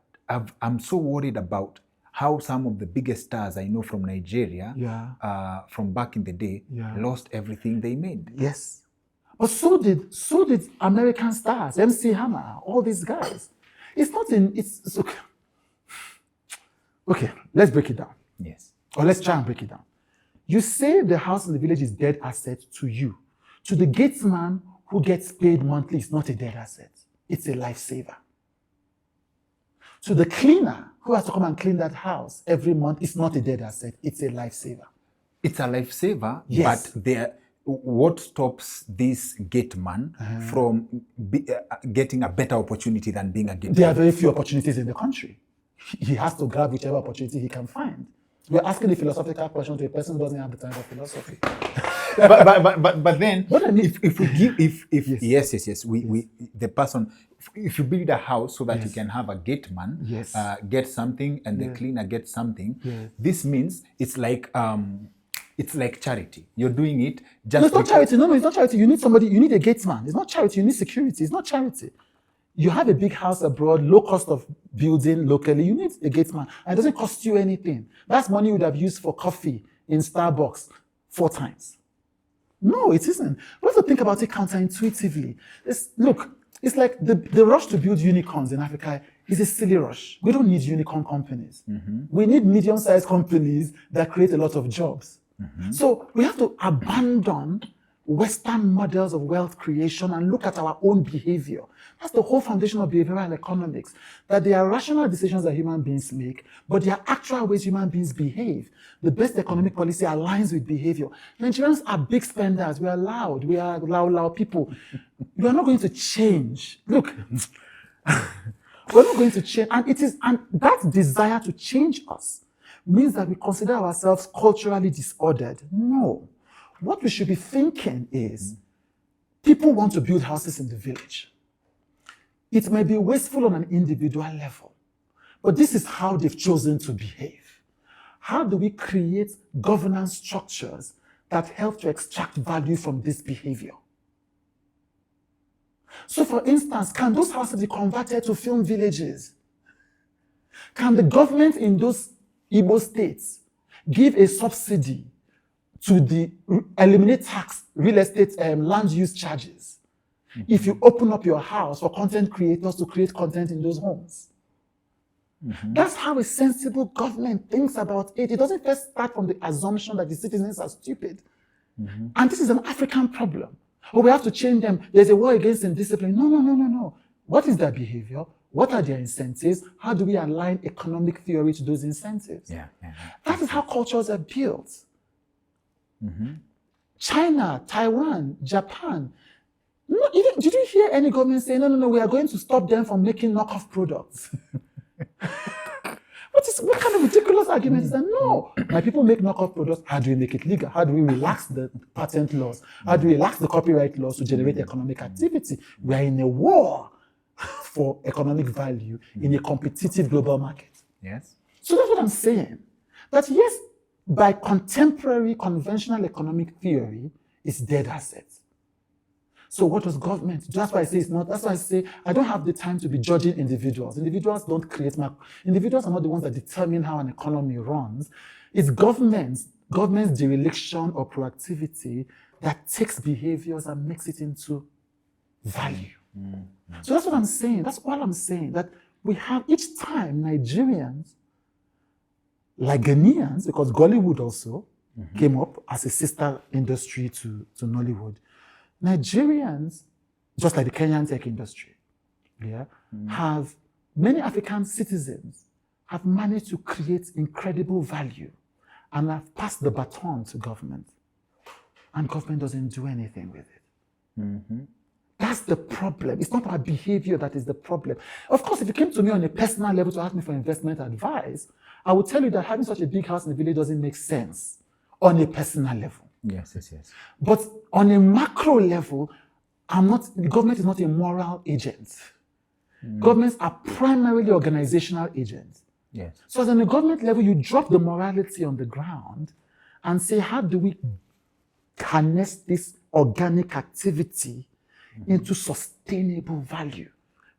I'm so worried about how some of the biggest stars I know from Nigeria, from back in the day, lost everything they made. Yes. But so did American stars, MC Hammer, all these guys. It's okay. Okay, let's break it down. Yes. Or let's try and break it down. You say the house in the village is dead asset to you. To the gatesman who gets paid monthly, it's not a dead asset. It's a lifesaver. To the cleaner who has to come and clean that house every month, it's not a dead asset. It's a lifesaver. It's a lifesaver, Yes. but what stops this gateman from getting a better opportunity than being a gateman? There are very few opportunities in the country. He has to grab whichever opportunity he can find. We're asking a philosophical question to a person who doesn't have the time for philosophy. but then, What I mean, if we give, yes, the person, if you build a house so that you can have a gateman get something and the cleaner gets something, this means it's like charity. You're doing it just. No, it's not charity. No, it's not charity. You need somebody. You need a gatesman. It's not charity. You need security. It's not charity. You have a big house abroad, low cost of building locally. You need a gatesman, and it doesn't cost you anything. That's money you would have used for coffee in Starbucks 4 times. No, it isn't. We have to think about it counterintuitively. It's like the rush to build unicorns in Africa is a silly rush. We don't need unicorn companies. We need medium-sized companies that create a lot of jobs. So we have to abandon Western models of wealth creation and look at our own behavior. That's the whole foundation of behavioral economics, that there are rational decisions that human beings make, but there are actual ways human beings behave. The best economic policy aligns with behavior. Nigerians are big spenders. We are loud. We are loud people. We are not going to change. Look, we're not going to change. And that desire to change us means that we consider ourselves culturally disordered. No. What we should be thinking is, people want to build houses in the village. It may be wasteful on an individual level, but this is how they've chosen to behave. How do we create governance structures that help to extract value from this behavior? So, for instance, can those houses be converted to film villages? Can the government in those Igbo states give a subsidy to eliminate tax, real estate land use charges, if you open up your house for content creators to create content in those homes? That's how a sensible government thinks about it. It doesn't first start from the assumption that the citizens are stupid. And this is an African problem. Oh, we have to change them. There's a war against indiscipline. No. What is their behavior? What are their incentives? How do we align economic theory to those incentives? That is how cultures are built. China, Taiwan, Japan. Did you hear any government say, no, we are going to stop them from making knockoff products? What kind of ridiculous argument is that? No, my people make knockoff products. How do we make it legal? How do we relax the patent laws? How do we relax the copyright laws to generate economic activity? We are in a war for economic value in a competitive global market. Yes. So that's what I'm saying. That yes, by contemporary conventional economic theory, it's dead assets. So what does government? That's why I say it's not. That's why I say I don't have the time to be judging individuals. Individuals don't create individuals are not the ones that determine how an economy runs. It's government's dereliction or proactivity that takes behaviors and makes it into value. So that's what I'm saying. That's all I'm saying. That we have each time Nigerians, like Ghanaians, because Gollywood also came up as a sister industry to Nollywood. Nigerians, just like the Kenyan tech industry, have many African citizens have managed to create incredible value and have passed the baton to government. And government doesn't do anything with it. That's the problem. It's not our behavior that is the problem. Of course, if you came to me on a personal level to ask me for investment advice, I would tell you that having such a big house in the village doesn't make sense on a personal level. Yes. But on a macro level, the government is not a moral agent. Governments are primarily organizational agents. Yes. So as on a government level, you drop the morality on the ground and say, how do we harness this organic activity into sustainable value?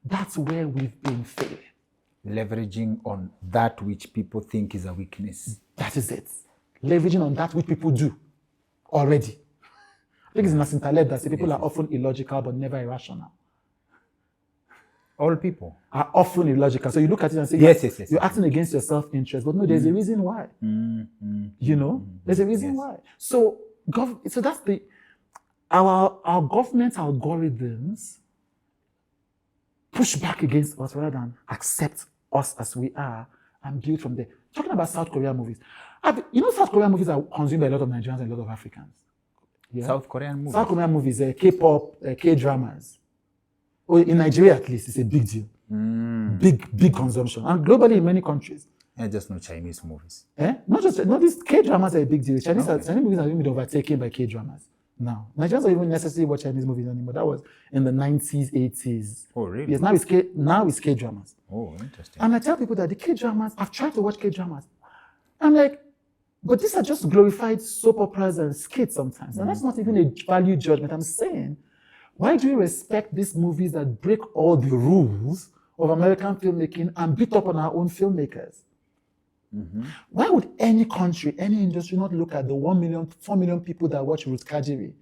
That's where we've been failing. Leveraging on that which people think is a weakness. That is it. Leveraging on that which people do already. I think it's Nassim Taleb that says people are often illogical but never irrational. All people are often illogical. So you look at it and say, yes. You're acting against your self-interest. But no, there's a reason why. There's a reason why. So that's our government algorithms push back against us rather than accept us as we are and build from there. Talking about South Korean movies. South Korean movies are consumed by a lot of Nigerians and a lot of Africans. Yeah? South Korean movies, K-pop, K-dramas. In Nigeria, at least, it's a big deal. Big consumption. And globally in many countries. And just no Chinese movies. These K-dramas are a big deal. Chinese movies are even overtaken by K-dramas now. Nigerians don't even necessarily watch Chinese movies anymore. That was in the 90s, 80s. Oh, really? Yes, now it's K-dramas. Oh, interesting. And I tell people that the K-dramas, I've tried to watch K-dramas. I'm like, but these are just glorified soap operas and skits sometimes. And that's not even a value judgment. I'm saying, why do we respect these movies that break all the rules of American filmmaking and beat up on our own filmmakers? Why would any country, any industry not look at the 4 million people that watch Ruth Kajiri,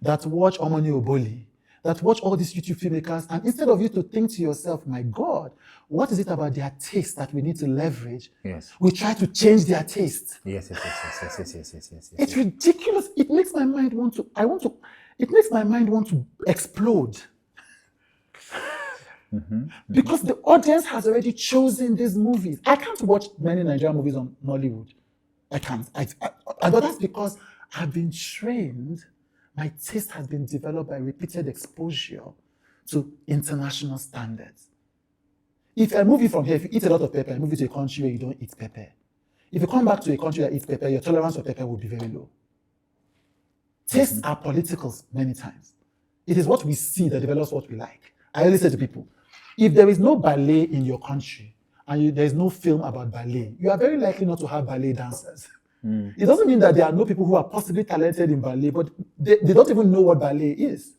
that watch Omoni Oboli, that watch all these YouTube filmmakers, and instead of you to think to yourself, my God, what is it about their taste that we need to leverage? Yes. We try to change their taste. Yes. It's ridiculous. It makes my mind want to, it makes my mind want to explode. Because the audience has already chosen these movies. I can't watch many Nigerian movies on Nollywood. I can't. And that's because I've been trained, my taste has been developed by repeated exposure to international standards. If I move you from here, if you eat a lot of pepper, I move you to a country where you don't eat pepper. If you come back to a country that eats pepper, your tolerance for pepper will be very low. Tastes are political many times. It is what we see that develops what we like. I always say to people, if there is no ballet in your country and there is no film about ballet, you are very likely not to have ballet dancers. It doesn't mean that there are no people who are possibly talented in ballet, but they don't even know what ballet is.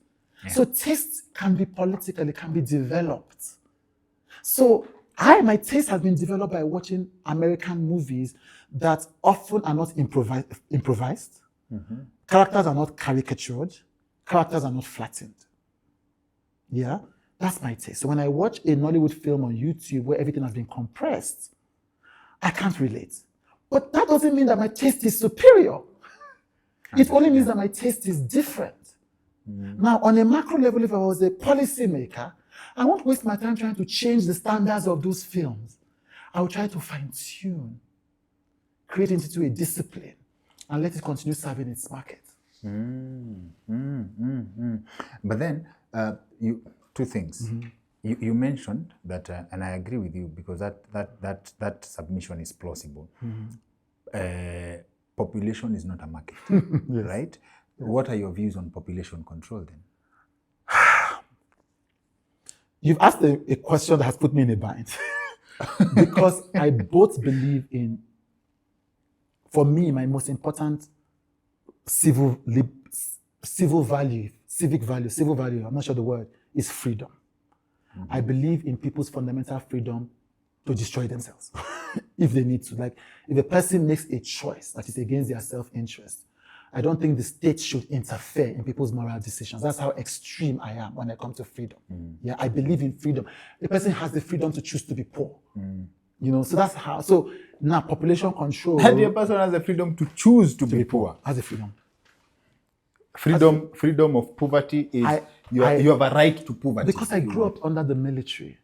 Yeah. So taste can be political, it can be developed. So my taste has been developed by watching American movies that often are not improvised. Characters are not caricatured. Characters are not flattened. Yeah, that's my taste. So when I watch a Nollywood film on YouTube where everything has been compressed, I can't relate. But that doesn't mean that my taste is superior. It only means that my taste is different. Now, on a macro level, if I was a policy maker, I won't waste my time trying to change the standards of those films. I will try to fine-tune, create it into a discipline, and let it continue serving its market. But then, two things. You mentioned that, and I agree with you because that submission is plausible. Population is not a market, yes. Right? Yes. What are your views on population control then? You've asked a question that has put me in a bind because I both believe in, for me, my most important civic value, I'm not sure the word, is freedom. I believe in people's fundamental freedom to destroy themselves if they need to. Like, if a person makes a choice that is against their self-interest, I don't think the state should interfere in people's moral decisions. That's how extreme I am when I come to freedom. Yeah, I believe in freedom. The person has the freedom to choose to be poor. You know, so that's how. So now, population control. And the person has the freedom to choose to be poor. Has the freedom. Freedom of poverty is you have a right to poverty. Because I grew up under the military,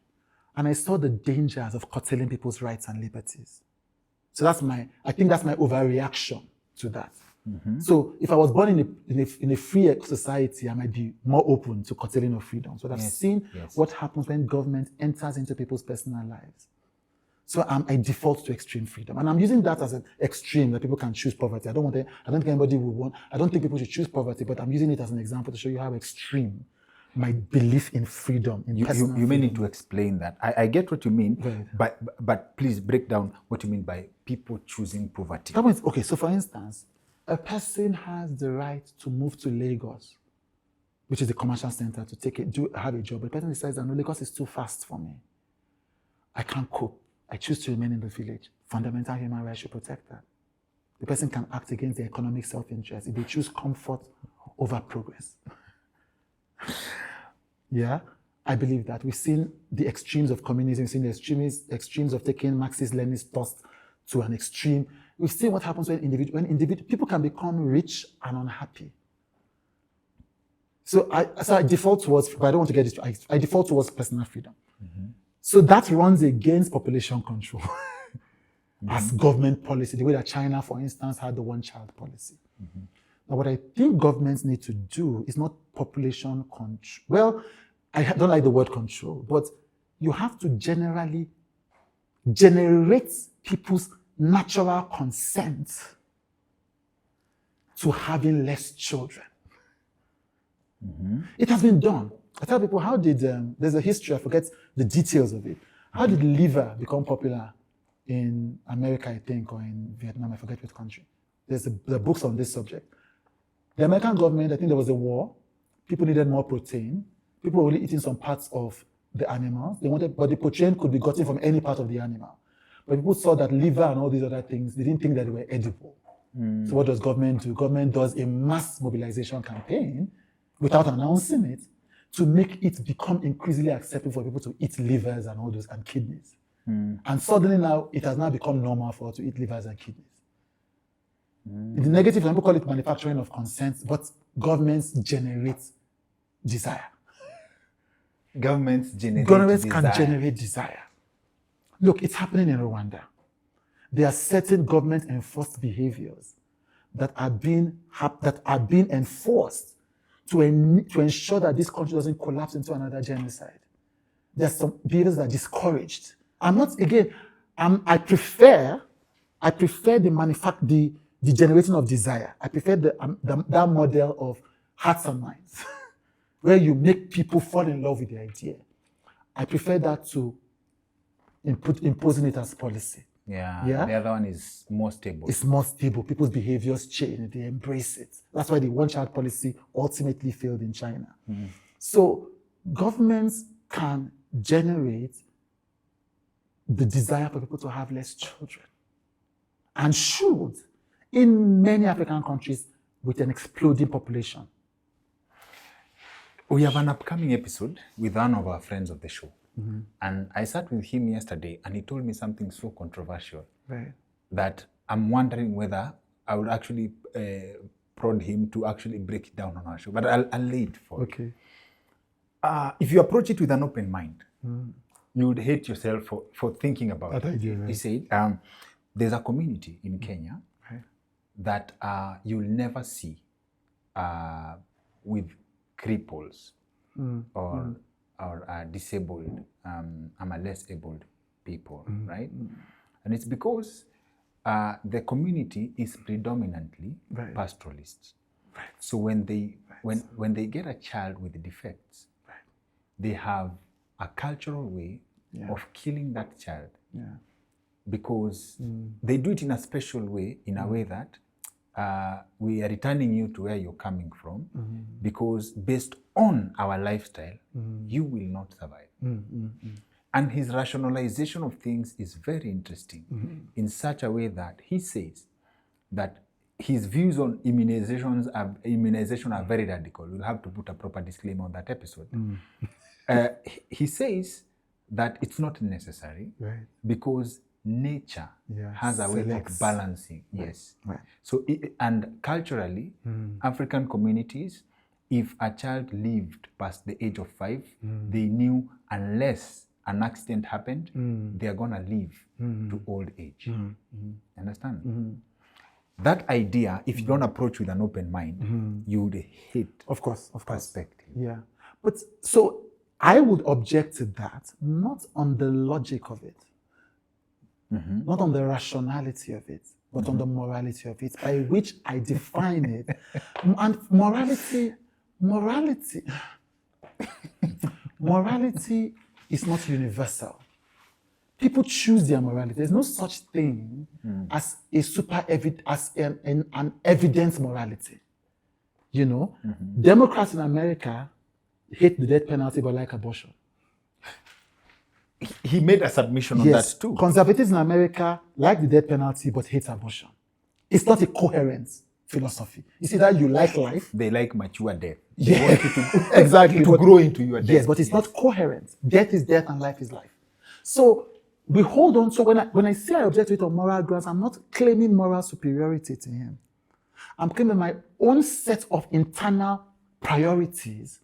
and I saw the dangers of curtailing people's rights and liberties. So I think that's my overreaction to that. So if I was born in a free society, I might be more open to curtailing of freedom. So I've seen what happens when government enters into people's personal lives. So I default to extreme freedom. And I'm using that as an extreme that people can choose poverty. I don't think anybody would want, I don't think people should choose poverty, but I'm using it as an example to show you how extreme my belief in freedom, in personal freedom. You may need to explain that. I get what you mean, but please break down what you mean by people choosing poverty. That means, okay, so for instance, a person has the right to move to Lagos, which is the commercial center, to have a job. But the person decides that no, Lagos is too fast for me. I can't cope. I choose to remain in the village. Fundamental human rights should protect that. The person can act against their economic self-interest if they choose comfort over progress. Yeah, I believe that. We've seen the extremes of communism, we've seen the extremes of taking Marxist-Leninist thoughts to an extreme. We've seen what happens when people can become rich and unhappy. So I default towards, but I don't want to get this, I default towards personal freedom. So that runs against population control as government policy, the way that China, for instance, had the one-child policy. Now, what I think governments need to do is not population control. Well, I don't like the word control, but you have to generally generate people's natural consent to having less children. It has been done. I tell people, how did, there's a history, I forget the details of it. How did liver become popular in America, I think, or in Vietnam, I forget which country. There are books on this subject. The American government, I think there was a war. People needed more protein. People were only eating some parts of the animal. But the protein could be gotten from any part of the animal. But people saw that liver and all these other things, they didn't think that they were edible. So what does government do? Government does a mass mobilization campaign without announcing it to make it become increasingly acceptable for people to eat livers and all those and kidneys. And suddenly now it has now become normal for us to eat livers and kidneys. The negative, some people call it manufacturing of consent, but governments generate desire. Governments can generate desire. Look, it's happening in Rwanda. There are certain government-enforced behaviors that are being enforced to ensure that this country doesn't collapse into another genocide. There are some behaviors that are discouraged. I prefer the generating of desire. I prefer that model of hearts and minds, where you make people fall in love with the idea. I prefer that to imposing it as policy. Yeah, the other one is more stable. It's more stable. People's behaviors change. They embrace it. That's why the one-child policy ultimately failed in China. So governments can generate the desire for people to have less children, and should, in many African countries with an exploding population. We have an upcoming episode with one of our friends of the show. And I sat with him yesterday and he told me something so controversial that I'm wondering whether I would actually prod him to actually break it down on our show. But I'll lay it for you. If you approach it with an open mind, you would hate yourself for thinking about that idea. He said, there's a community in Kenya that you'll never see with cripples or disabled, less abled people, right? And it's because the community is predominantly pastoralists. So when they get a child with defects, they have a cultural way of killing that child, because they do it in a special way, in a way that we are returning you to where you're coming from, because based on our lifestyle, you will not survive. And his rationalization of things is very interesting, in such a way that he says that his views on immunization are very radical. We'll have to put a proper disclaimer on that episode. He says that it's not necessary, because nature has a way of balancing. So, and culturally, African communities, if a child lived past the age of 5, they knew unless an accident happened, they are gonna live to old age. Understand? That idea, if you don't approach with an open mind, you would hate. Of course. Perspective. Yeah, but so I would object to that, not on the logic of it, not on the rationality of it, but on the morality of it, by which I define it. And morality is not universal. People choose their morality. There's no such thing as an evidence morality. You know, Democrats in America hate the death penalty but like abortion. He made a submission on that too. Conservatives in America like the death penalty but hate abortion. It's not a coherent philosophy. You see that you like life. They like mature death. They want you to exactly to grow into your death. Yes, but it's not coherent. Death is death and life is life. So we hold on. So when I say I object to it on moral grounds, I'm not claiming moral superiority to him. I'm claiming my own set of internal priorities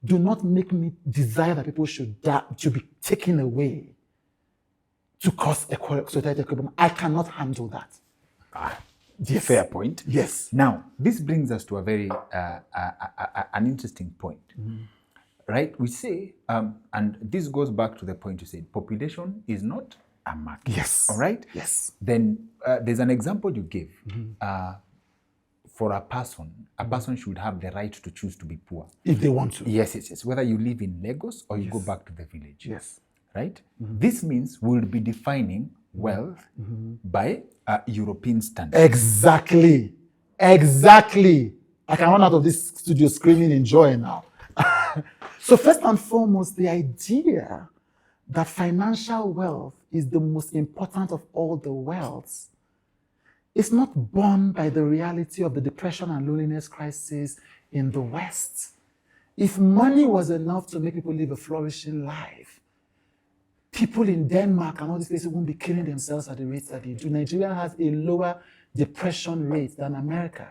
do not make me desire that people should die, to be taken away to cause societal equilibrium. I cannot handle that. Yes. Fair point. Yes. Now, this brings us to a very an interesting point, right? We say, and this goes back to the point you said, population is not a market. Yes. All right? Yes. Then there's an example you give. For a person should have the right to choose to be poor. If they want to. Yes. Whether you live in Lagos or you go back to the village. Yes. Right? This means we'll be defining wealth by European standards. Exactly. I can run out of this studio screaming in joy now. So first and foremost, the idea that financial wealth is the most important of all the wealths is not born by the reality of the depression and loneliness crisis in the West. If money was enough to make people live a flourishing life, people in Denmark and all these places won't be killing themselves at the rates that they do. Nigeria has a lower depression rate than America.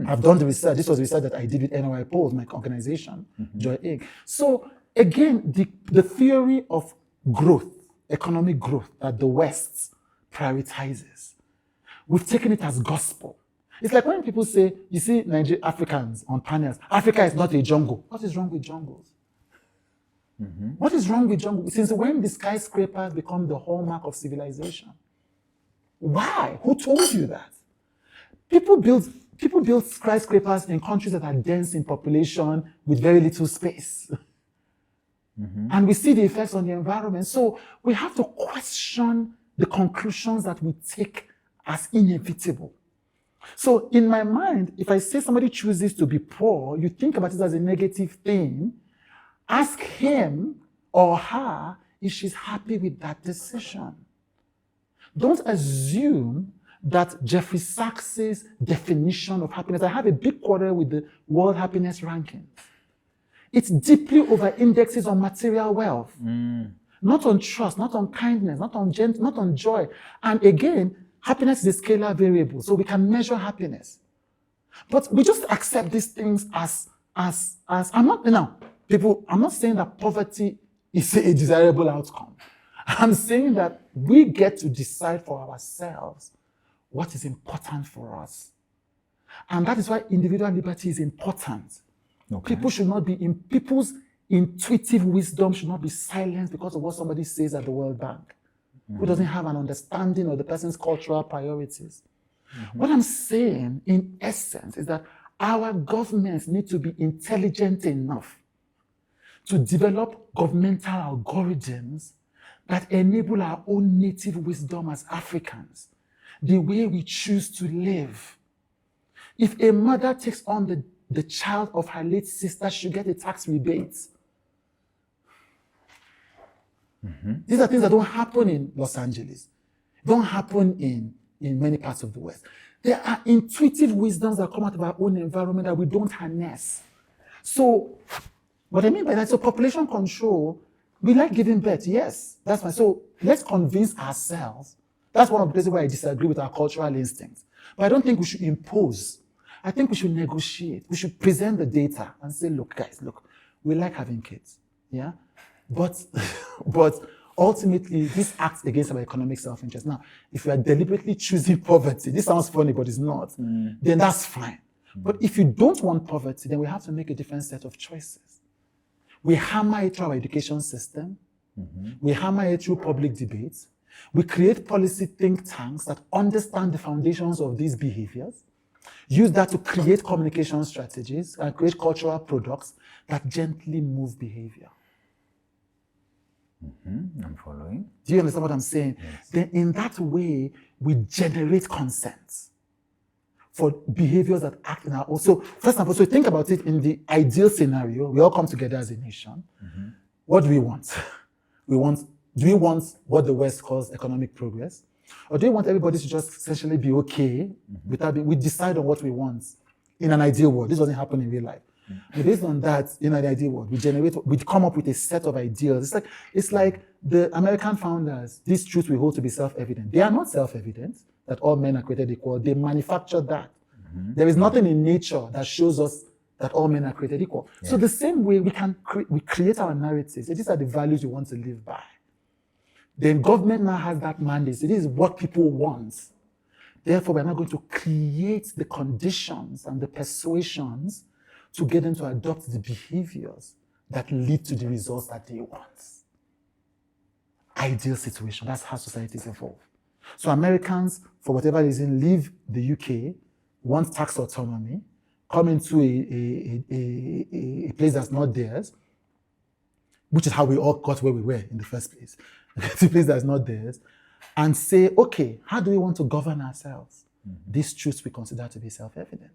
I've done the research. This was research that I did with NOI Polls, my organization, Joy Egg. So again, the theory of growth, economic growth, that the West prioritizes, we've taken it as gospel. It's like when people say, you see Africans on panels, Africa is not a jungle. What is wrong with jungles? What is wrong with jungle? Since when the skyscrapers become the hallmark of civilization? Why? Who told you that? People build skyscrapers in countries that are dense in population with very little space. And we see the effects on the environment. So we have to question the conclusions that we take as inevitable. So in my mind, if I say somebody chooses to be poor, you think about it as a negative thing. Ask him or her if she's happy with that decision. Don't assume that Jeffrey Sachs's definition of happiness, I have a big quarrel with the World Happiness Ranking. It deeply over-indexes on material wealth, not on trust, not on kindness, not on joy. And again, happiness is a scalar variable, so we can measure happiness. But we just accept these things as I'm not saying that poverty is a desirable outcome. I'm saying that we get to decide for ourselves what is important for us. And that is why individual liberty is important. Okay. People's intuitive wisdom should not be silenced because of what somebody says at the World Bank, who doesn't have an understanding of the person's cultural priorities. What I'm saying, in essence, is that our governments need to be intelligent enough to develop governmental algorithms that enable our own native wisdom as Africans, the way we choose to live. If a mother takes on the child of her late sister, she'll get a tax rebate. These are things that don't happen in Los Angeles, don't happen in many parts of the West. There are intuitive wisdoms that come out of our own environment that we don't harness. So, what I mean by that, so population control, we like giving birth, yes, that's fine. So let's convince ourselves. That's one of the places where I disagree with our cultural instincts. But I don't think we should impose. I think we should negotiate. We should present the data and say, look, guys, look, we like having kids, yeah? But ultimately, this acts against our economic self-interest. Now, if we are deliberately choosing poverty, this sounds funny, but it's not, then that's fine. But if you don't want poverty, then we have to make a different set of choices. We hammer it through our education system. We hammer it through public debates. We create policy think tanks that understand the foundations of these behaviors, use that to create communication strategies and create cultural products that gently move behavior. I'm following. Do you understand what I'm saying? Yes. Then in that way, we generate consent for behaviors that act in our own. So first of all, so think about it in the ideal scenario, we all come together as a nation. What do we want? Do we want what the West calls economic progress? Or do we want everybody to just essentially be okay without we decide on what we want in an ideal world? This doesn't happen in real life. And based on that, in an ideal world, we come up with a set of ideals. It's like the American founders, these truths we hold to be self-evident. They are not self-evident that all men are created equal. They manufacture that. There is nothing in nature that shows us that all men are created equal. Yeah. So the same way we create our narratives. These are the values we want to live by. Then government now has that mandate. So this is what people want. Therefore, we're not going to create the conditions and the persuasions to get them to adopt the behaviors that lead to the results that they want. Ideal situation. That's how societies evolve. So Americans, for whatever reason, leave the UK, want tax autonomy, come into a place that's not theirs, which is how we all got where we were in the first place. It's a place that's not theirs, and say, okay, how do we want to govern ourselves? These truths we consider to be self-evident.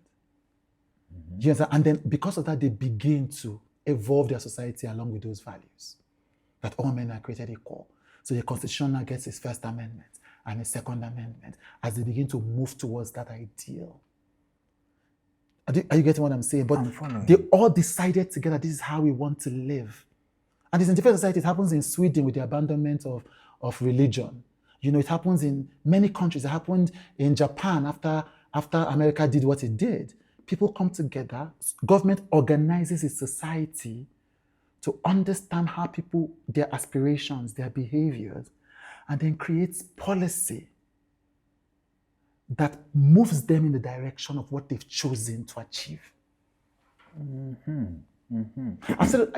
Do you understand? And then because of that, they begin to evolve their society along with those values, that all men are created equal. So the Constitution now gets its First Amendment and its Second Amendment as they begin to move towards that ideal. Are you getting what I'm saying? But I'm following. they all decided together, this is how we want to live. And it's in different societies. It happens in Sweden with the abandonment of religion. You know, it happens in many countries. It happened in Japan after America did what it did. People come together, government organizes its society to understand how people, their aspirations, their behaviors, and then creates policy that moves them in the direction of what they've chosen to achieve. I said,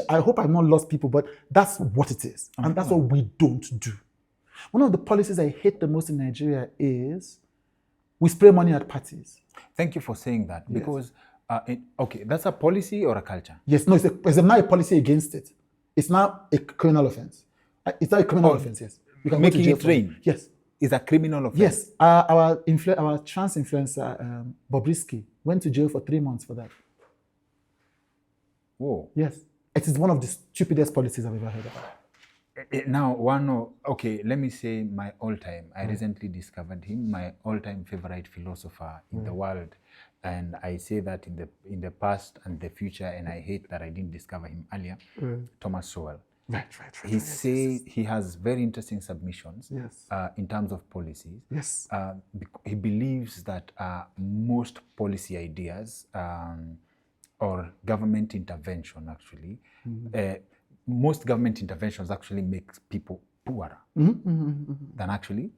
I hope I've not lost people, but that's what it is. And that's what we don't do. One of the policies I hate the most in Nigeria is we spray money at parties. Thank you for saying that, because, okay, that's a policy or a culture? Yes, no, it's now a policy against it. It's now a criminal offense. It's not a criminal offense, yes. You can making it rain? Yes. Is a criminal offense? Yes. Our trans influencer, Bobrisky, went to jail for 3 months for that. Whoa. Yes. It is one of the stupidest policies I've ever heard of. Now, let me say my all-time. I recently discovered him, my all-time favorite philosopher in the world. And I say that in the past and the future, and I hate that I didn't discover him earlier. Thomas Sowell. Right. He has very interesting submissions in terms of policies. Yes. He believes that most policy ideas or government intervention actually, most government interventions actually make people poorer than actually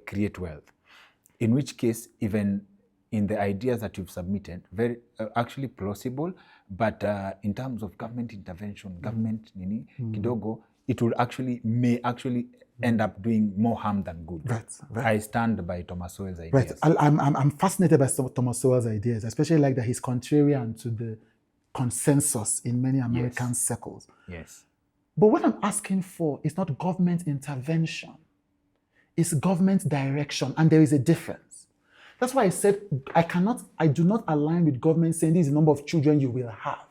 create wealth. In which case, even in the ideas that you've submitted, very actually plausible, but in terms of government intervention, government kidogo, it will may actually end up doing more harm than good. Right. I stand by Thomas Sowell's ideas. Right. I'm fascinated by Thomas Sowell's ideas, especially like that he's contrarian to the consensus in many American circles. Yes. But what I'm asking for is not government intervention. It's government direction, and there is a difference. That's why I said I do not align with government saying this is the number of children you will have.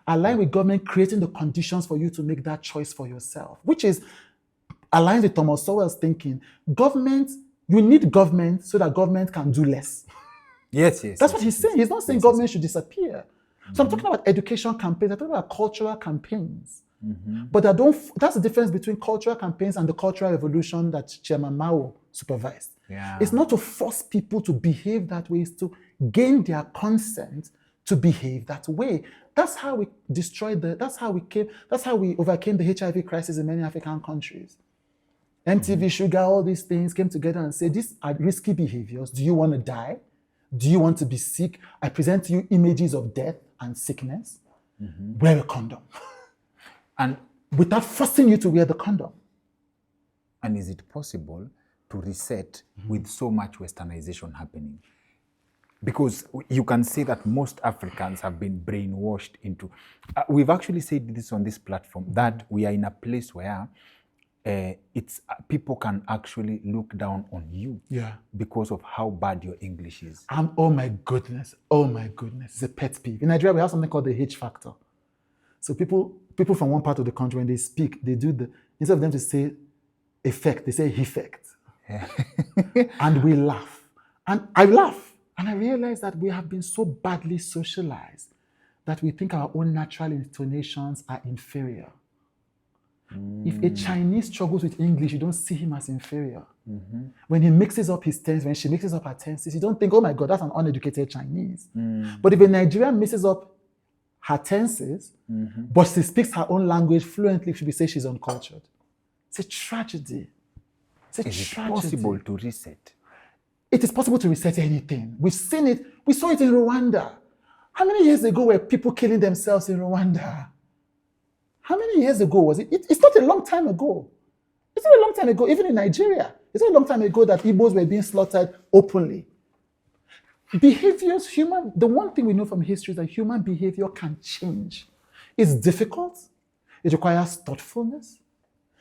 I align with government creating the conditions for you to make that choice for yourself, which is aligns with Thomas Sowell's thinking. You need government so that government can do less. Yes. That's what he's saying. He's not saying government should disappear. So I'm talking about education campaigns. I'm talking about cultural campaigns. But that's the difference between cultural campaigns and the cultural revolution that Chairman Mao supervised. Yeah. It's not to force people to behave that way, it's to gain their consent to behave that way. That's how we that's how we overcame the HIV crisis in many African countries. MTV, Sugar, all these things came together and said, these are risky behaviors. Do you want to die? Do you want to be sick? I present to you images of death and sickness. Wear a condom. And without forcing you to wear the condom. And is it possible to reset with so much westernization happening? Because you can say that most Africans have been brainwashed into... we've actually said this on this platform, that we are in a place where people can actually look down on you because of how bad your English is. Oh my goodness. It's a pet peeve. In Nigeria, we have something called the H factor. So people from one part of the country, when they speak, they do instead of them to say effect, they say effect. Yeah. And we laugh. And I laugh. And I realize that we have been so badly socialized that we think our own natural intonations are inferior. If a Chinese struggles with English, you don't see him as inferior. When he mixes up his tense, when she mixes up her tenses, you don't think, oh my God, that's an uneducated Chinese. But if a Nigerian mixes up her tenses, but she speaks her own language fluently, should we say she's uncultured? It's a tragedy. Is it possible to reset? It is possible to reset anything. We've seen it. We saw it in Rwanda. How many years ago were people killing themselves in Rwanda? How many years ago was it? It's not a long time ago. It's not a long time ago, even in Nigeria. It's not a long time ago that Igbos were being slaughtered openly. Behaviors, the one thing we know from history is that human behavior can change. It's difficult. It requires thoughtfulness.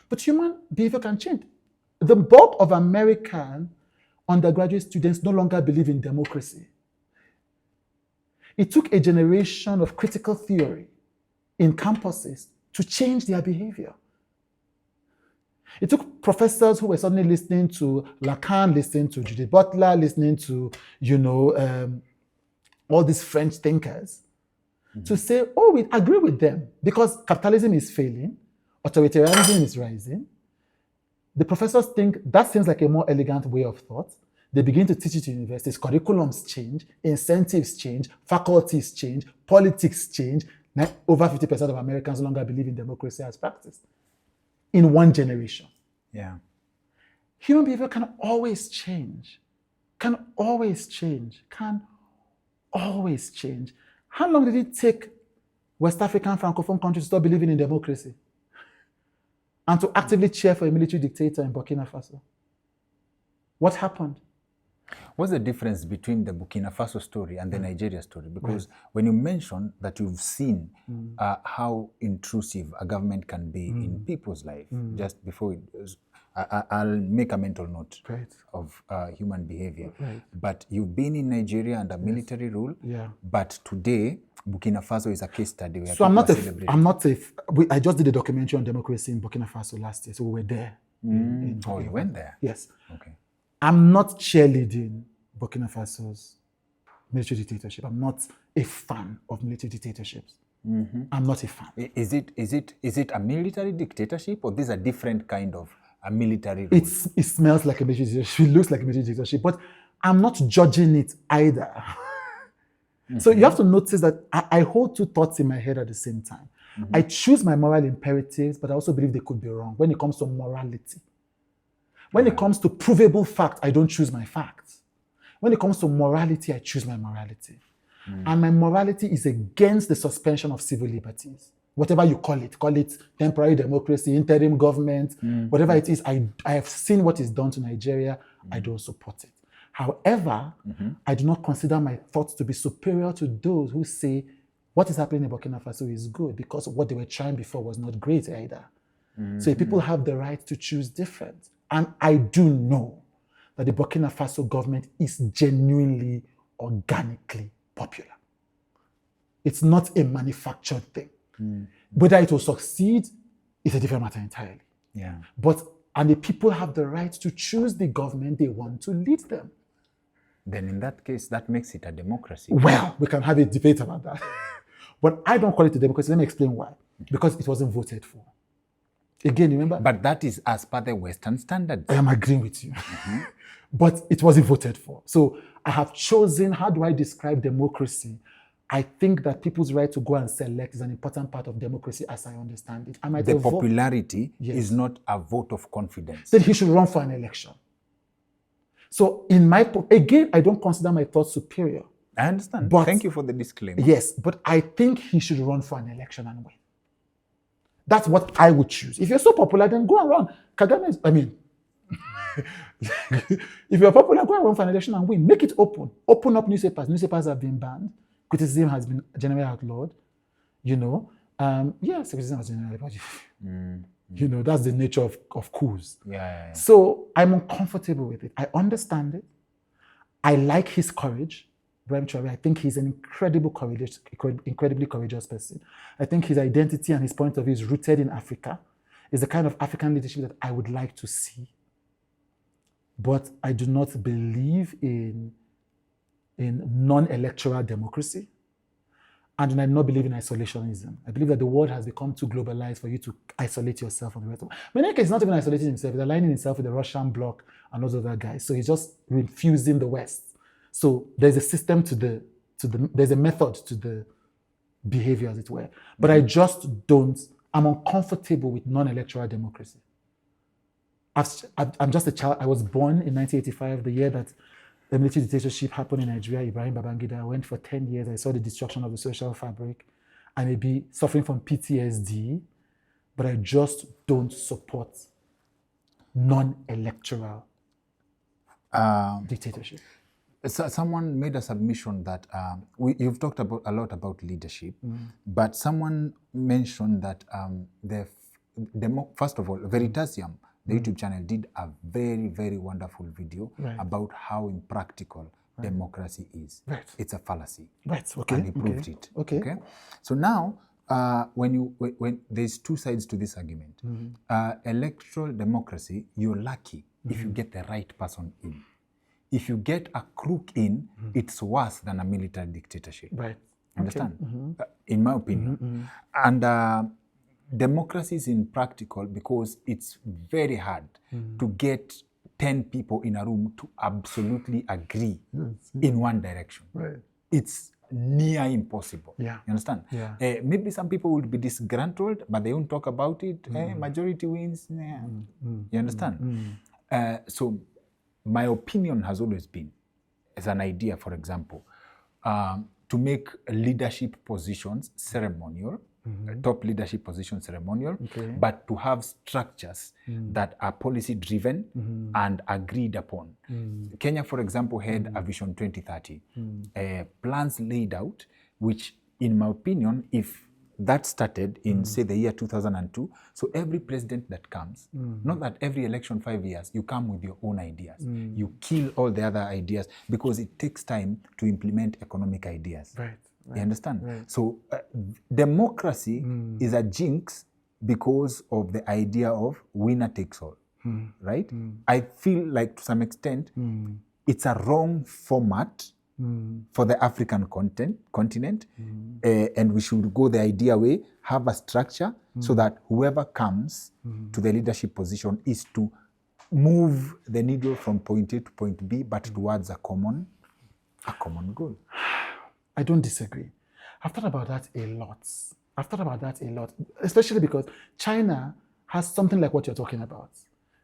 But human behavior can change. The bulk of American undergraduate students no longer believe in democracy. It took a generation of critical theory in campuses to change their behavior. It took professors who were suddenly listening to Lacan, listening to Judith Butler, listening to, all these French thinkers to say, oh, we agree with them because capitalism is failing, authoritarianism is rising. The professors think that seems like a more elegant way of thought. They begin to teach it to universities. Curriculums change, incentives change, faculties change, politics change. Now, over 50% of Americans no longer believe in democracy as practice in one generation. Yeah. Human behavior can always change. Can always change. Can always change. How long did it take West African Francophone countries to stop believing in democracy and to actively cheer for a military dictator in Burkina Faso? What happened? What's the difference between the Burkina Faso story and the Nigeria story? Because when you mention that you've seen how intrusive a government can be in people's life, just before I'll make a mental note of human behavior. But you've been in Nigeria under military rule, but today Burkina Faso is a case study where so I just did a documentary on democracy in Burkina Faso last year, so we were there. Oh, you went there? Yes. Okay. I'm not cheerleading Burkina Faso's military dictatorship. I'm not a fan of military dictatorships. I'm not a fan. Is it a military dictatorship, or this is a different kind of a military rule? It smells like a military dictatorship. It looks like a military dictatorship, but I'm not judging it either. So you have to notice that I hold two thoughts in my head at the same time. I choose my moral imperatives, but I also believe they could be wrong when it comes to morality. When it comes to provable fact, I don't choose my facts. When it comes to morality, I choose my morality. And my morality is against the suspension of civil liberties. Whatever you call it temporary democracy, interim government, whatever it is, I have seen what is done to Nigeria. I don't support it. However, I do not consider my thoughts to be superior to those who say what is happening in Burkina Faso is good because what they were trying before was not great either. So people have the right to choose different. And I do know that the Burkina Faso government is genuinely, organically popular. It's not a manufactured thing. Whether it will succeed is a different matter entirely. Yeah. And the people have the right to choose the government they want to lead them. Then in that case, that makes it a democracy. Well, we can have a debate about that. But I don't call it a democracy. Let me explain why. Because it wasn't voted for. Again, remember? But that is as per the Western standards. I am agreeing with you. But it wasn't voted for. So I have chosen, how do I describe democracy? I think that people's right to go and select is an important part of democracy as I understand it. The popularity is not a vote of confidence. Then he should run for an election. So again, I don't consider my thoughts superior. I understand. Thank you for the disclaimer. Yes, but I think he should run for an election and win. That's what I would choose. If you're so popular, then go and run. If you're popular, go and run for an election and win. Make it open. Open up newspapers. Newspapers have been banned. Criticism has been generally outlawed. Yes, criticism has generally outlawed. That's the nature of coups. Yeah. So I'm uncomfortable with it. I understand it. I like his courage. Ibrahim Traore, I think he's an incredibly courageous person. I think his identity and his point of view is rooted in Africa. It's the kind of African leadership that I would like to see. But I do not believe in non-electoral democracy. And I do not believe in isolationism. I believe that the world has become too globalized for you to isolate yourself from the rest of the world. Meneke is not even isolating himself. He's aligning himself with the Russian bloc and those other guys. So he's just refusing the West. So there's a system there's a method to the behavior, as it were. But I'm uncomfortable with non-electoral democracy. I'm just a child. I was born in 1985, the year that the military dictatorship happened in Nigeria. Ibrahim Babangida. I went for 10 years. I saw the destruction of the social fabric. I may be suffering from PTSD, but I just don't support non-electoral dictatorship. So someone made a submission that you've talked a lot about leadership, but someone mentioned that first of all, Veritasium, the YouTube channel, did a very, very wonderful video about how impractical democracy is. It's a fallacy. Okay. And he proved it. Okay. So now, when there's two sides to this argument. Electoral democracy, you're lucky if you get the right person in. If you get a crook in, it's worse than a military dictatorship. Right. Understand? In my opinion. And democracy is impractical because it's very hard to get 10 people in a room to absolutely agree in one direction. Right. It's near impossible. Yeah. You understand? Yeah. Maybe some people will be disgruntled, but they won't talk about it. Majority wins. You understand? So my opinion has always been, as an idea, for example, to make leadership positions ceremonial, top leadership position ceremonial, but to have structures that are policy driven and agreed upon. Kenya, for example, had a Vision 2030, plans laid out, which in my opinion, if that started in, say, the year 2002, so every president that comes, not that every election 5 years, you come with your own ideas. You kill all the other ideas because it takes time to implement economic ideas. Right. You understand? Right. So democracy is a jinx because of the idea of winner takes all, right? I feel like to some extent, it's a wrong format for the African continent, and we should go the idea way, have a structure so that whoever comes to the leadership position is to move the needle from point A to point B, but towards a common goal. I don't disagree. I've thought about that a lot. Especially because China has something like what you're talking about.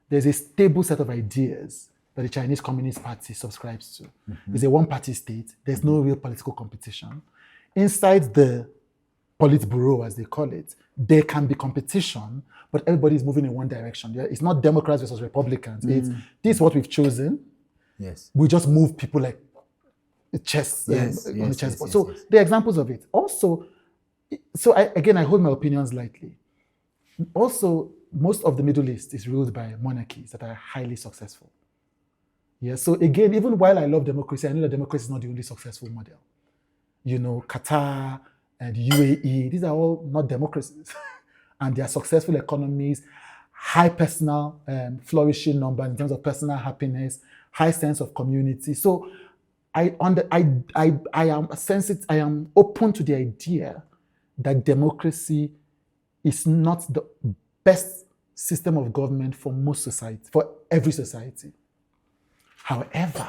There's a stable set of ideas that the Chinese Communist Party subscribes to. It's a one-party state. There's no real political competition. Inside the Politburo, as they call it, there can be competition, but everybody's moving in one direction. It's not Democrats versus Republicans. It's this is what we've chosen. Yes. We just move people like chess on the chessboard. So there are examples of it. Also, I hold my opinions lightly. Also, most of the Middle East is ruled by monarchies that are highly successful. Yeah. So again, even while I love democracy, I know that democracy is not the only successful model. You know, Qatar and UAE, these are all not democracies. And they are successful economies, high personal flourishing numbers in terms of personal happiness, high sense of community. So I am open to the idea that democracy is not the best system of government for most society, for every society. However,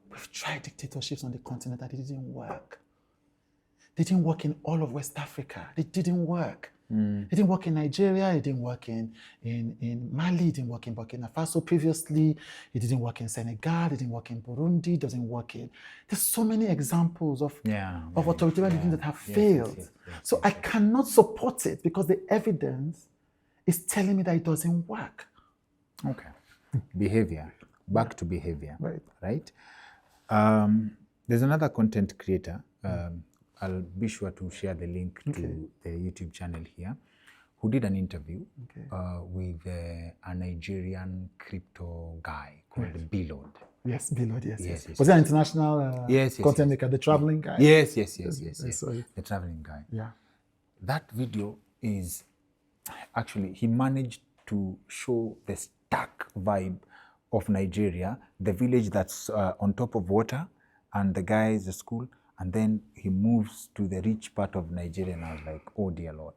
we've tried dictatorships on the continent and it didn't work. They didn't work in all of West Africa. They didn't work. It didn't work in Nigeria. It didn't work in Mali. It didn't work in Burkina Faso previously. It didn't work in Senegal. It didn't work in Burundi. It doesn't work in... There's so many examples of authoritarian regimes that have failed. So I cannot support it because the evidence is telling me that it doesn't work. Okay. Behavior. Back to behavior. Right? There's another content creator. I'll be sure to share the link to the YouTube channel here, who did an interview with a Nigerian crypto guy called Bilod. Yes, Bilod, yes. Was that an international content maker, the traveling guy? Yes. The traveling guy. Yeah. That video is, actually, he managed to show the stark vibe of Nigeria, the village that's on top of water, and the guy is a school. And then he moves to the rich part of Nigeria, and I was like, oh dear Lord.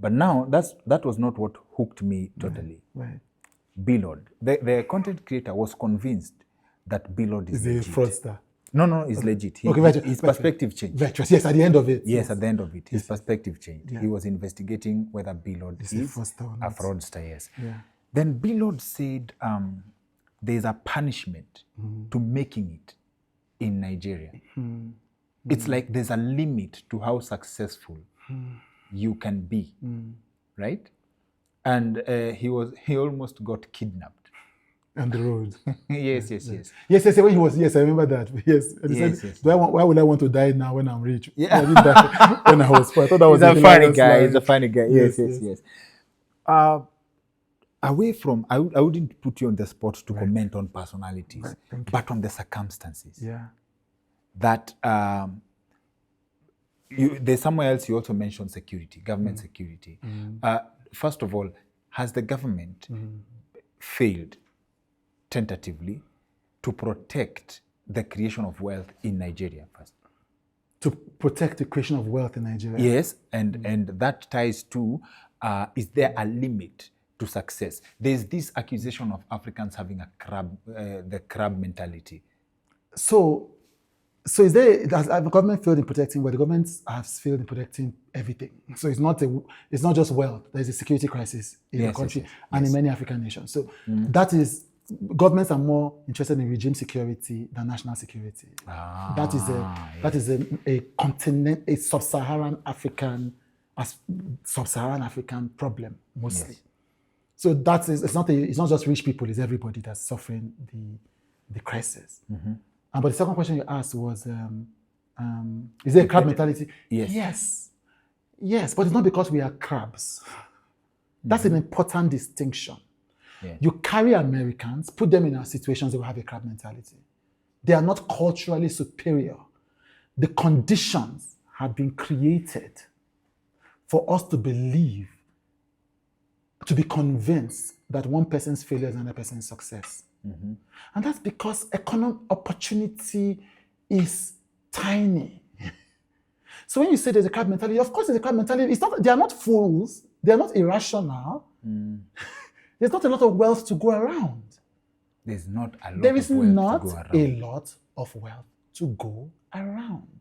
But now, that was not what hooked me totally. Right. Bilod. The content creator was convinced that Bilod is legit. Is a fraudster? No, he's legit. His perspective changed. Virtuous, yes, at the end of it. Yes, at the end of it, his perspective changed. He was investigating whether Bilod is a fraudster, yes. Yeah. Then Bilod said there's a punishment to making it in Nigeria. It's like there's a limit to how successful you can be, right? And he almost got kidnapped on the road. Yes. Yes. When he was, I remember that. Yes. And he said, why would I want to die now when I'm rich? Yeah. I didn't die when I was poor. I thought that was a funny guy. He's a funny guy. Yes. Away from, I wouldn't put you on the spot to comment on personalities, but on the circumstances. Yeah. That there's somewhere else you also mentioned security, government security. First of all, has the government failed tentatively to protect the creation of wealth in Nigeria first? To protect the creation of wealth in Nigeria? Yes, and that ties to, is there a limit to success? There's this accusation of Africans having the crab mentality. So is there, has the government failed in protecting, well, the government has failed in protecting everything. So it's not just wealth. There's a security crisis in the country and in many African nations. So that is, governments are more interested in regime security than national security. That is a continent, a sub-Saharan African problem mostly. Yes. So it's not just rich people, it's everybody that's suffering the crisis. But the second question you asked was, is there a crab mentality? Yes. Yes, but it's not because we are crabs. That's an important distinction. Yeah. You carry Americans, put them in our situations, they will have a crab mentality. They are not culturally superior. The conditions have been created for us to believe, to be convinced that one person's failure is another person's success. And that's because economic opportunity is tiny. So when you say there's a crab mentality, of course there's a crab mentality. They are not fools. They are not irrational. There's not a lot of wealth to go around. There's not a lot There is of wealth not to go around. a lot of wealth to go around.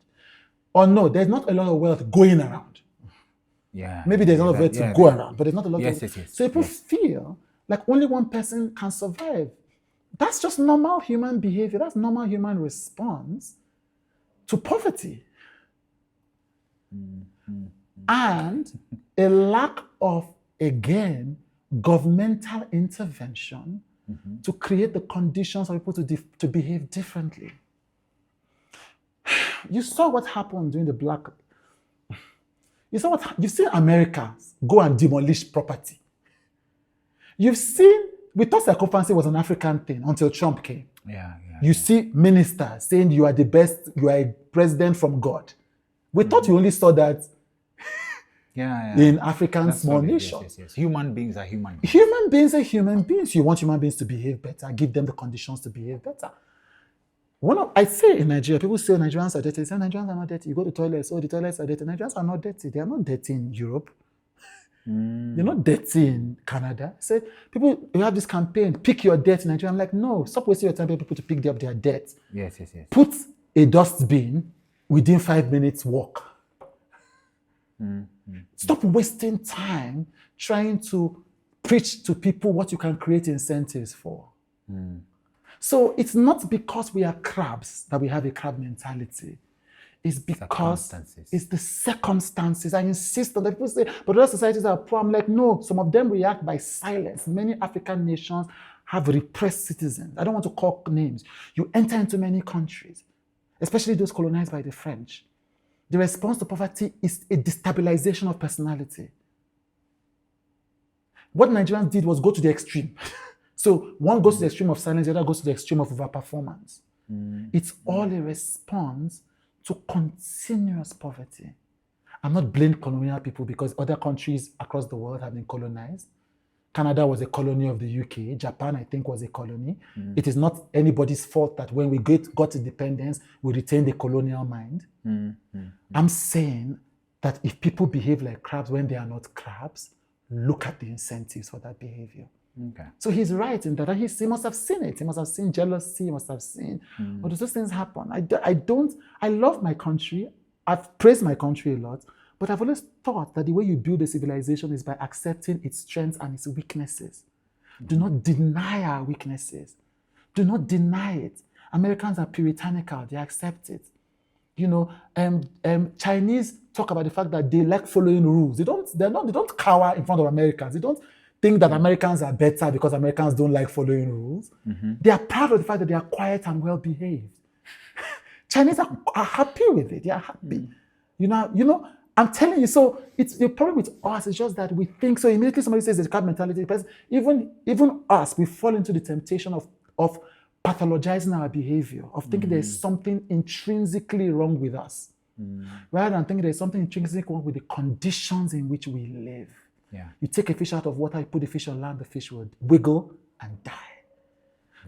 Or no, there's not a lot of wealth going around. Yeah. Maybe there's a lot of wealth to go around, but there's not a lot Yes. So people feel like only one person can survive. That's just normal human behavior. That's normal human response to poverty. And a lack of, again, governmental intervention to create the conditions for people to behave differently. You saw what happened during the Black. You've seen America go and demolish property. You've seen, we thought circumference was an African thing until Trump came. You see ministers saying you are the best, you are a president from God. We thought you only saw that in African small nations. Yes. Human beings are human beings. Human beings are human beings. You want human beings to behave better, give them the conditions to behave better. I say in Nigeria, people say Nigerians are dirty. They say Nigerians are not dirty. You go to toilets, the toilets are dirty. Nigerians are not dirty. They are not dirty in Europe. They're not dirty in Canada. Say, people, you have this campaign, pick your dirt in Nigeria. I'm like, no, stop wasting your time for people to pick up their dirt. Yes. Put a dustbin within 5 minutes walk. Stop wasting time trying to preach to people what you can create incentives for. So it's not because we are crabs that we have a crab mentality. It's because it's the circumstances. I insist on that. People say, but other societies are poor. I'm like, no, some of them react by silence. Many African nations have repressed citizens. I don't want to call names. You enter into many countries, especially those colonized by the French. The response to poverty is a destabilization of personality. What Nigerians did was go to the extreme. So one goes to the extreme of silence, the other goes to the extreme of overperformance. It's all a response to continuous poverty. I'm not blaming colonial people because other countries across the world have been colonized. Canada was a colony of the UK. Japan, I think, was a colony. It is not anybody's fault that when we got independence, we retained the colonial mind. I'm saying that if people behave like crabs when they are not crabs, look at the incentives for that behavior. So he's right in that. He must have seen it. He must have seen jealousy. He must have seen all those things happen. I love my country. I've praised my country a lot. But I've always thought that the way you build a civilization is by accepting its strengths and its weaknesses. Do not deny our weaknesses. Do not deny it. Americans are puritanical. They accept it. Chinese talk about the fact that they like following rules. They don't cower in front of Americans. They don't think that Americans are better because Americans don't like following rules. They are proud of the fact that they are quiet and well behaved. Chinese are happy with it. They are happy. I'm telling you, so it's the problem with us is just that we think, so immediately somebody says there's a crab mentality, because even us, we fall into the temptation of pathologizing our behavior, of thinking there's something intrinsically wrong with us. rather than thinking there's something intrinsic wrong with the conditions in which we live. Yeah. You take a fish out of water, you put the fish on land, the fish would wiggle and die.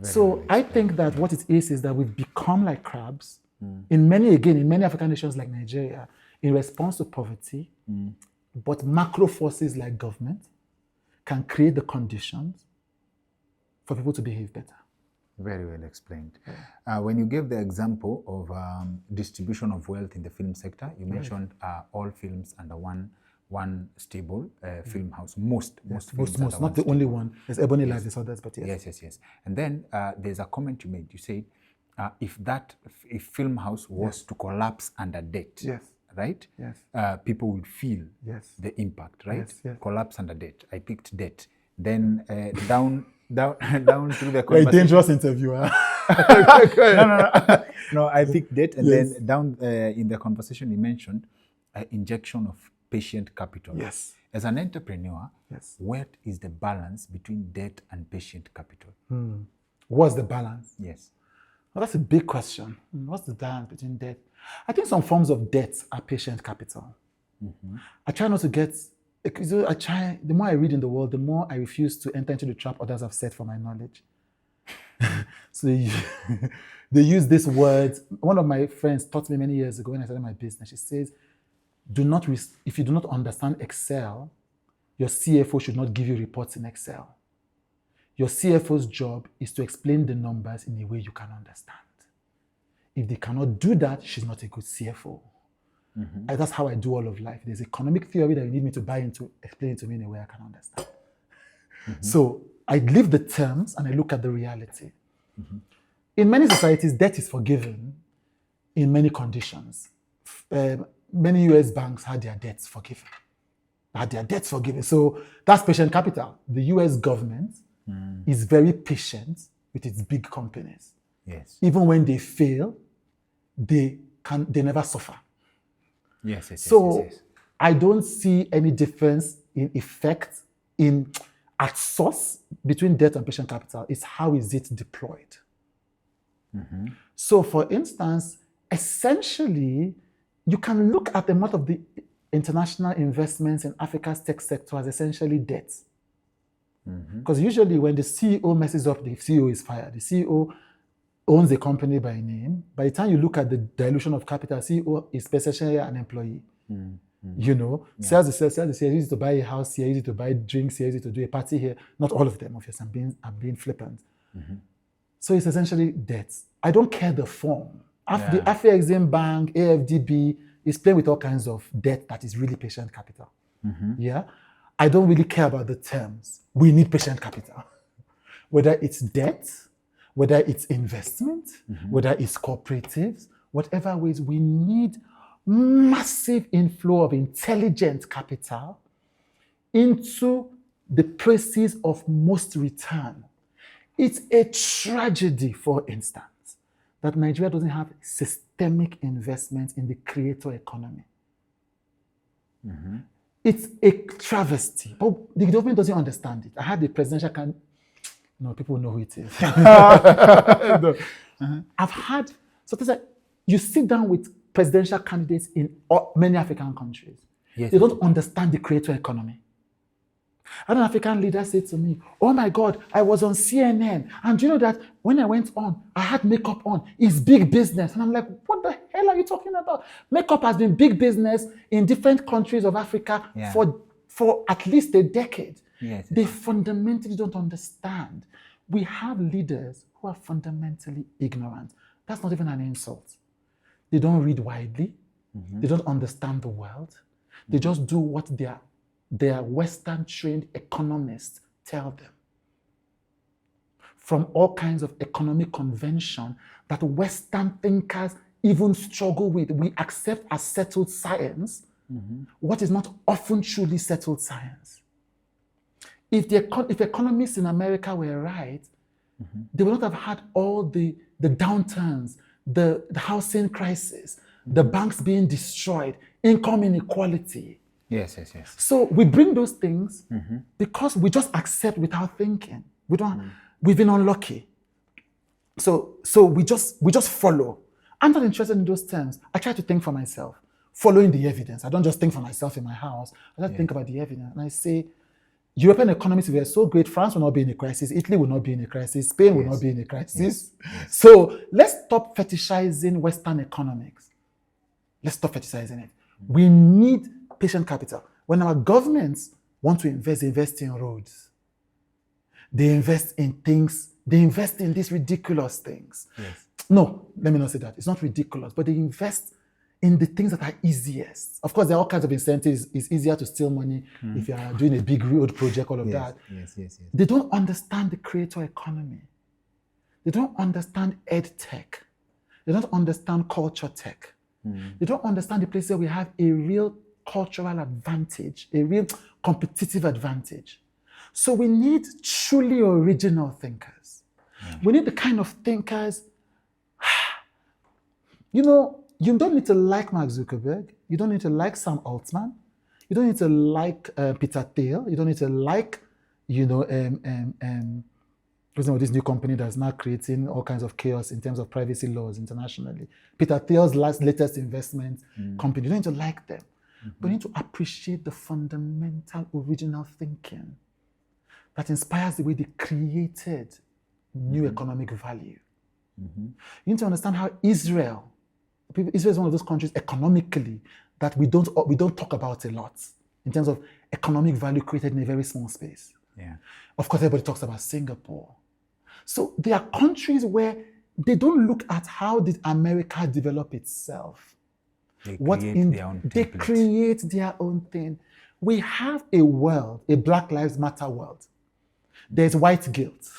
So I think that what it is that we've become like crabs in many African nations like Nigeria, in response to poverty, but macro forces like government can create the conditions for people to behave better. Very well explained. When you gave the example of distribution of wealth in the film sector, you mentioned all films under one stable film house. Most, not the only one. There's Ebony Life, there's others, but yes. Yes. And then there's a comment you made. You said if film house was to collapse under debt, right? Yes. People would feel the impact, right? Yes. Collapse under debt. I picked debt. Then down through the conversation. A dangerous interviewer. No, I picked debt, and then down in the conversation you mentioned injection of patient capital. Yes. As an entrepreneur, what is the balance between debt and patient capital? What's the balance? Yes. Well, that's a big question. What's the balance between debt? I think some forms of debt are patient capital. I try not to get... the more I read in the world, the more I refuse to enter into the trap others have set for my knowledge. So they use this word. One of my friends taught me many years ago when I started my business. She says, if you do not understand Excel, your CFO should not give you reports in Excel. Your CFO's job is to explain the numbers in a way you can understand. If they cannot do that, she's not a good CFO. That's how I do all of life. There's economic theory that you need me to buy into, explain it to me in a way I can understand. So I leave the terms and I look at the reality. In many societies, debt is forgiven in many conditions. Many US banks had their debts forgiven. So that's patient capital. The US government is very patient with its big companies. Yes. Even when they fail, they never suffer. Yes. I don't see any difference in effect at source between debt and patient capital. It's how is it deployed. So for instance, essentially, you can look at a lot of the international investments in Africa's tech sector as essentially debt. Because usually when the CEO messes up, the CEO is fired. The CEO owns the company by name. By the time you look at the dilution of capital, CEO is essentially an employee. Sells the sales, use it to buy a house here, use it to buy drinks here, use it to do a party here. Not all of them, obviously, I'm being flippant. So it's essentially debt. I don't care the form. The Afrobeats Bank, AFDB is playing with all kinds of debt that is really patient capital. I don't really care about the terms. We need patient capital. Whether it's debt, whether it's investment, whether it's cooperatives, whatever ways, we need massive inflow of intelligent capital into the places of most return. It's a tragedy, for instance, that Nigeria doesn't have systemic investment in the creator economy. It's a travesty, but the government doesn't understand it. I had the presidential people know who it is. I've had, so it's like, you sit down with presidential candidates in many African countries. They don't understand the creator economy. I had an African leader say to me, oh my God, I was on CNN. And do you know that when I went on, I had makeup on. It's big business. And I'm like, what the hell are you talking about? Makeup has been big business in different countries of Africa for at least a decade. They fundamentally don't understand. We have leaders who are fundamentally ignorant. That's not even an insult. They don't read widely. They don't understand the world. They just do what their Western-trained economists tell them. From all kinds of economic convention that Western thinkers even struggle with. We accept as settled science what is not often truly settled science. If economists in America were right, they would not have had all the downturns, the housing crisis, the banks being destroyed, income inequality. Yes. So we bring those things because we just accept without thinking. We've been unlucky. So we just follow. I'm not interested in those terms. I try to think for myself. following the evidence. I don't just think for myself in my house. I just think about the evidence. And I say, European economies were so great, France will not be in a crisis, Italy will not be in a crisis, Spain will not be in a crisis. So let's stop fetishizing Western economics. Let's stop fetishizing it. We need patient capital. When our governments want to invest, they invest in roads. They invest in things, they invest in these ridiculous things. No, let me not say that. It's not ridiculous, but they invest in the things that are easiest. Of course, there are all kinds of incentives. It's easier to steal money if you are doing a big road project, all of that. They don't understand the creator economy. They don't understand ed tech. They don't understand culture tech. They don't understand the places where we have a real cultural advantage, a real competitive advantage. So we need truly original thinkers. We need the kind of thinkers, you don't need to like Mark Zuckerberg. You don't need to like Sam Altman. You don't need to like Peter Thiel. You don't need to like, this new company that's now creating all kinds of chaos in terms of privacy laws internationally. Peter Thiel's latest investment company. You don't need to like them. But you need to appreciate the fundamental original thinking that inspires the way they created new economic value. You need to understand how Israel is one of those countries economically that we don't talk about a lot in terms of economic value created in a very small space. Of course, everybody talks about Singapore. So there are countries where they don't look at how did America develop itself. They create their own They create their own thing. We have a world, a Black Lives Matter world. There's white guilt.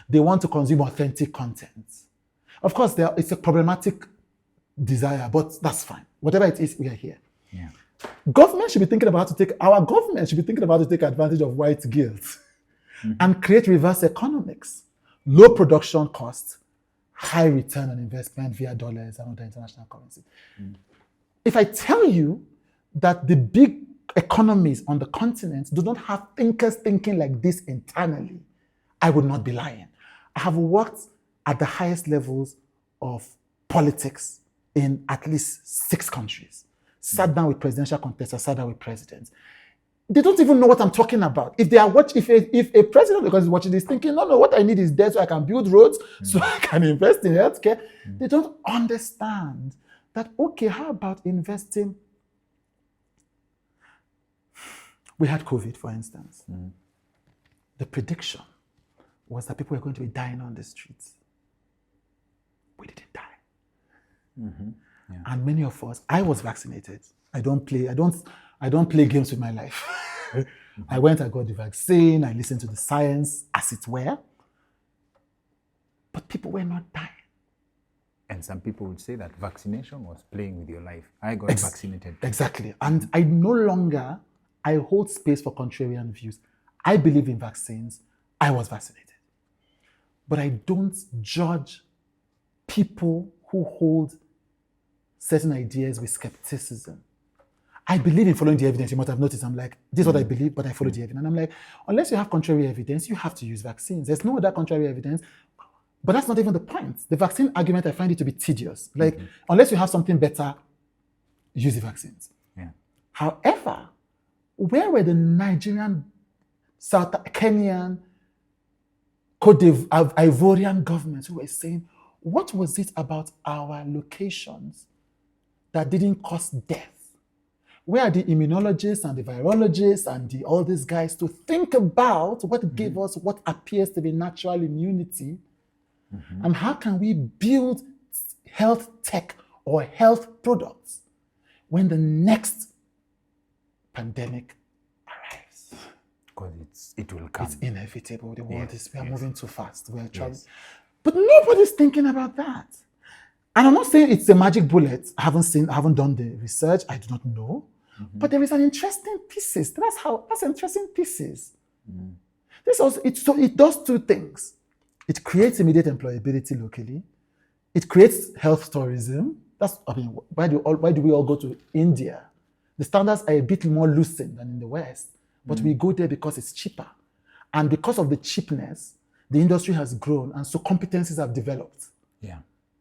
They want to consume authentic content. Of course, it's a problematic desire, but that's fine. Whatever it is, we are here. Government should be thinking about our government should be thinking about to take advantage of white guilt and create reverse economics. Low production costs, high return on investment via dollars and other international currency. If I tell you that the big economies on the continent do not have thinkers thinking like this internally, I would not be lying. I have worked at the highest levels of politics in at least 6 countries. Sat down with presidential contestants, sat down with presidents. They don't even know what I'm talking about. If they are if a president because he's watching this thinking, no, what I need is debt so I can build roads, so I can invest in healthcare. They don't understand that, okay, how about investing? We had COVID, for instance. The prediction was that people were going to be dying on the streets. We didn't die. And many of us, I was vaccinated. I don't play games with my life. I went, I got the vaccine, I listened to the science as it were. But people were not dying. And some people would say that vaccination was playing with your life. I got vaccinated. Exactly. And I hold space for contrarian views. I believe in vaccines. I was vaccinated. But I don't judge people who hold certain ideas with skepticism. I believe in following the evidence. You might have noticed, I'm like, this is what I believe, but I follow the evidence. And I'm like, unless you have contrary evidence, you have to use vaccines. There's no other contrary evidence. But that's not even the point. The vaccine argument, I find it to be tedious. Like, unless you have something better, use the vaccines. However, where were the Nigerian, South Kenyan, Ivorian governments who were saying, what was it about our locations that didn't cause death? Where are the immunologists and the virologists and all these guys to think about what gave us what appears to be natural immunity? And how can we build health tech or health products when the next pandemic arrives? Because it will come. It's inevitable. The world we are moving too fast. We are traveling. But nobody's thinking about that. And I'm not saying it's a magic bullet. I haven't done the research. I do not know. But there is an interesting thesis. That's an interesting thesis. It does 2 things. It creates immediate employability locally. It creates health tourism. Why do we all go to India? The standards are a bit more loosened than in the West, but we go there because it's cheaper. And because of the cheapness, the industry has grown, and so competencies have developed.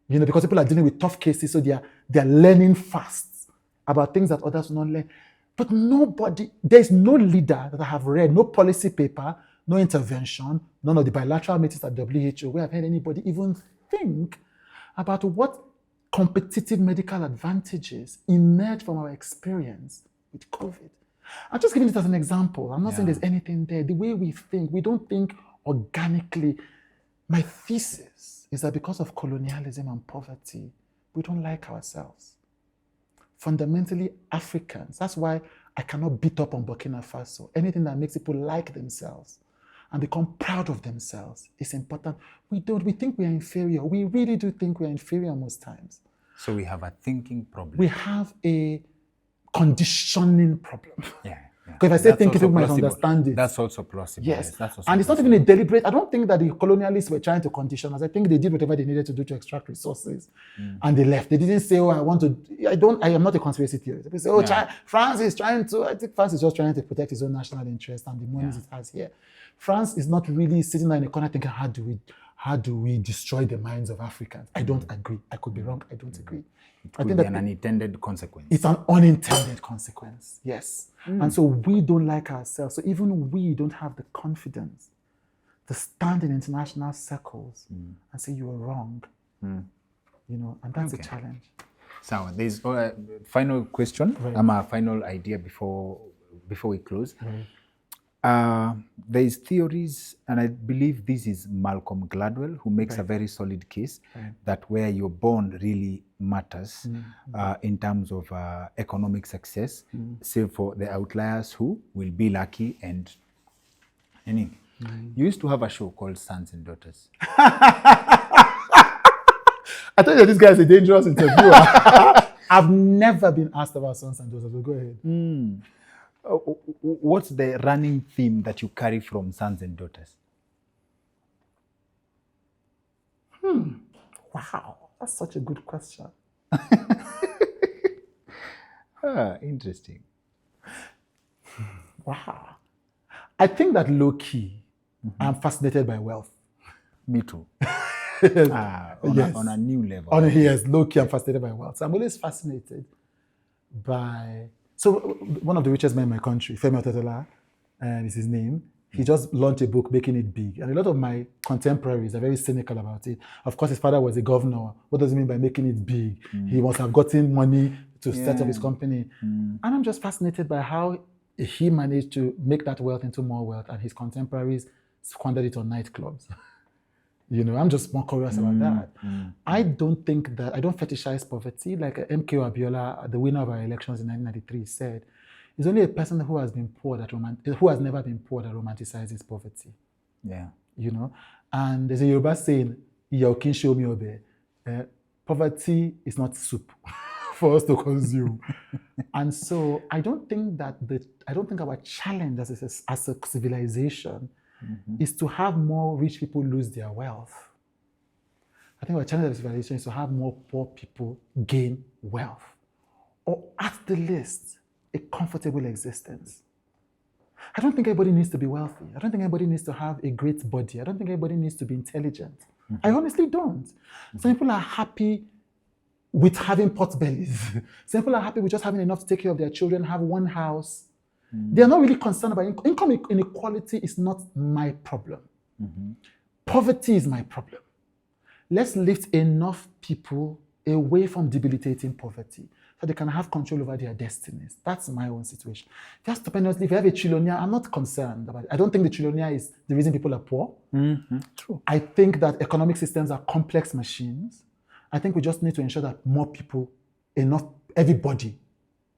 Because people are dealing with tough cases, so they're learning fast about things that others will not learn. But nobody, there's no leader that I have read, no policy paper, no intervention, none of the bilateral meetings at WHO where I've heard anybody even think about what competitive medical advantages emerge from our experience with COVID. I'm just giving it as an example. I'm not saying there's anything there. The way we think, we don't think organically. My thesis is that because of colonialism and poverty, we don't like ourselves. Fundamentally Africans. That's why I cannot beat up on Burkina Faso. Anything that makes people like themselves and become proud of themselves is important. We think we are inferior. We really do think we are inferior most times. So we have a thinking problem. We have a conditioning problem. Yeah. Because if I say thinking, people might understand it. That's also plausible. Yes. That's also and it's not even a deliberate. I don't think that the colonialists were trying to condition us. I think they did whatever they needed to do to extract resources, and they left. They didn't say, "Oh, I want to." I am not a conspiracy theorist. They say, "Oh, France is trying to." I think France is just trying to protect its own national interest and the monies it has here. France is not really sitting there in the corner thinking, "How do we destroy the minds of Africans?" I don't agree. I could be wrong. I don't agree. It could be an unintended consequence. It's an unintended consequence, yes. And so we don't like ourselves. So even we don't have the confidence to stand in international circles and say you are wrong. And that's a challenge. So there's a final question. A final idea before we close. There is theories, and I believe this is Malcolm Gladwell, who makes a very solid case that where you're born really matters in terms of economic success, save for the outliers who will be lucky. And you used to have a show called Sons and Daughters. I thought that this guy is a dangerous interviewer. I've never been asked about Sons and Daughters, but go ahead. What's the running theme that you carry from Sons and Daughters? Wow, that's such a good question. Interesting. Wow. I think that low-key, I'm fascinated by wealth. Me too. On a new level. Yes, low-key, I'm fascinated by wealth. So I'm always fascinated by... So one of the richest men in my country, Femi Otedola, is his name. He just launched a book, Making It Big. And a lot of my contemporaries are very cynical about it. Of course, his father was a governor. What does he mean by making it big? He must have gotten money to set up his company. And I'm just fascinated by how he managed to make that wealth into more wealth, and his contemporaries squandered it on nightclubs. I'm just more curious about that. I don't fetishize poverty. Like MK Abiola, the winner of our elections in 1993, said, it's only a person who has been poor who has never been poor that romanticizes poverty. Yeah. And there's a Yoruba saying, "Iyokin show me obe." Poverty is not soup for us to consume. And so I don't think our challenge as a civilization is to have more rich people lose their wealth. I think our challenge as a civilization is to have more poor people gain wealth. Or at the least, a comfortable existence. I don't think everybody needs to be wealthy. I don't think everybody needs to have a great body. I don't think everybody needs to be intelligent. I honestly don't. Some people are happy with having pot bellies. Some people are happy with just having enough to take care of their children, have one house. They are not really concerned about income inequality is not my problem. Poverty is my problem. Let's lift enough people away from debilitating poverty so they can have control over their destinies. That's my own situation. Just stupendously, if you have a trillionaire, I'm not concerned about it. I don't think the trillionaire is the reason people are poor. True. I think that economic systems are complex machines. I think we just need to ensure that more people, everybody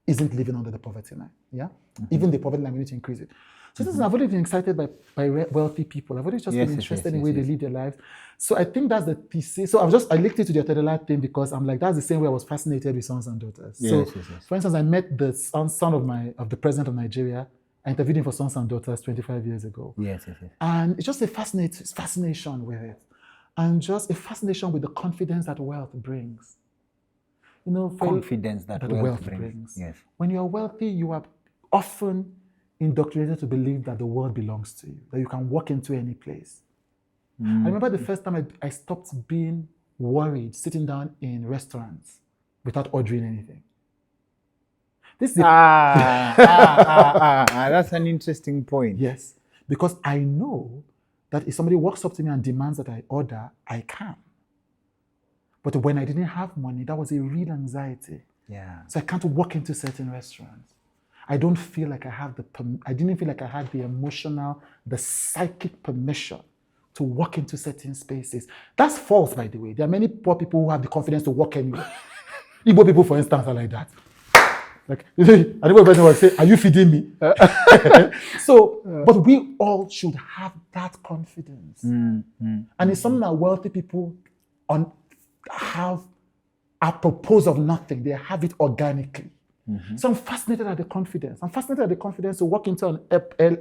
isn't living under the poverty line. Yeah? Even the poverty line, we need to increase it. So this is, I've always been excited by wealthy people. I've always just been interested in the way they live their lives. So I think that's the thesis. So I linked it to the Otedola thing because I'm like, that's the same way I was fascinated with Sons and Daughters. For instance, I met the son of the president of Nigeria. I interviewed him for Sons and Daughters 25 years ago. And it's just a fascination with it. And just a fascination with the confidence that wealth brings. Confidence that wealth brings. Yes. When you are wealthy, you are often indoctrinated to believe that the world belongs to you, that you can walk into any place. I remember the first time I stopped being worried sitting down in restaurants without ordering anything. This is the, That's an interesting point. yes, because I know that if somebody walks up to me and demands that I order, I can. But when I didn't have money, that was a real anxiety. Yeah. So I can't walk into certain restaurants. I don't feel like I didn't feel like I had the emotional, the psychic permission to walk into certain spaces. That's false, by the way. There are many poor people who have the confidence to walk anywhere. Igbo people, for instance, are like that. Like, I don't know if person will say, "Are you feeding me?" But we all should have that confidence. And it's something that wealthy people have apropos of nothing. They have it organically. So I'm fascinated at the confidence. I'm fascinated at the confidence to walk into an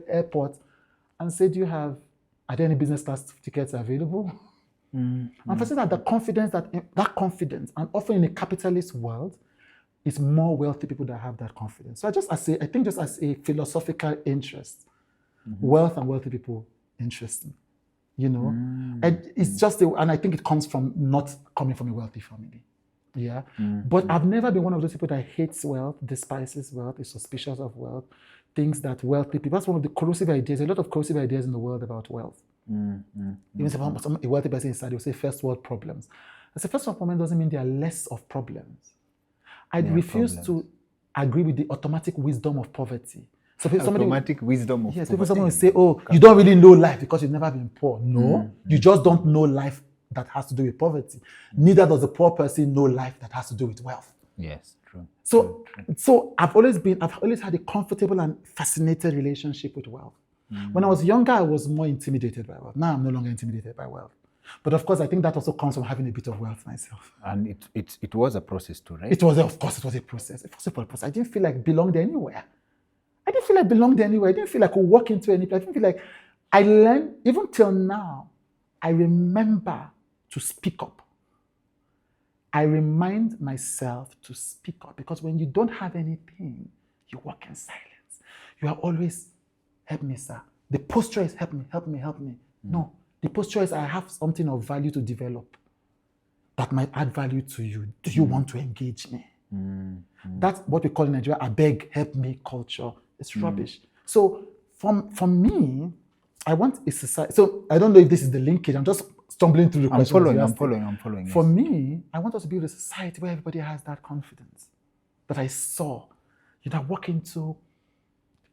airport and say, are there any business class tickets available? I'm fascinated at the confidence that confidence, and often in a capitalist world, it's more wealthy people that have that confidence. So I think just as a philosophical interest, wealth and wealthy people interest me. And it's just, and I think it comes from not coming from a wealthy family. Yeah. But I've never been one of those people that hates wealth, despises wealth, is suspicious of wealth, thinks that wealthy people, that's one of the corrosive ideas, a lot of corrosive ideas in the world about wealth. Even some a wealthy person inside, they will say first world problems. I say first world problem doesn't mean there are less of problems. I refuse to agree with the automatic wisdom of poverty. So Automatic wisdom of poverty. Someone will say, "Oh, you don't really know life because you've never been poor." No, you just don't know life that has to do with poverty. Neither does the poor person know life that has to do with wealth. Yes, true. So I've always had a comfortable and fascinated relationship with wealth. When I was younger, I was more intimidated by wealth. Now I'm no longer intimidated by wealth. But of course, I think that also comes from having a bit of wealth myself. And it was a process too, right? It was a process. It was a process. I didn't feel like I belonged anywhere. I didn't feel like I could walk into any place. I didn't feel like I learned, even till now, I remember to speak up. I remind myself to speak up, because when you don't have anything, you walk in silence. You are always, "Help me, sir." The posture is, "Help me, help me, help me." No, the posture is, "I have something of value to develop that might add value to you. Do you want to engage me?" That's what we call in Nigeria, "I beg, help me" culture. It's rubbish. So for me, I want a society. So I don't know if this is the linkage. I'm just stumbling through the question. I'm following. For me, I want us to build a society where everybody has that confidence that I saw. I walk into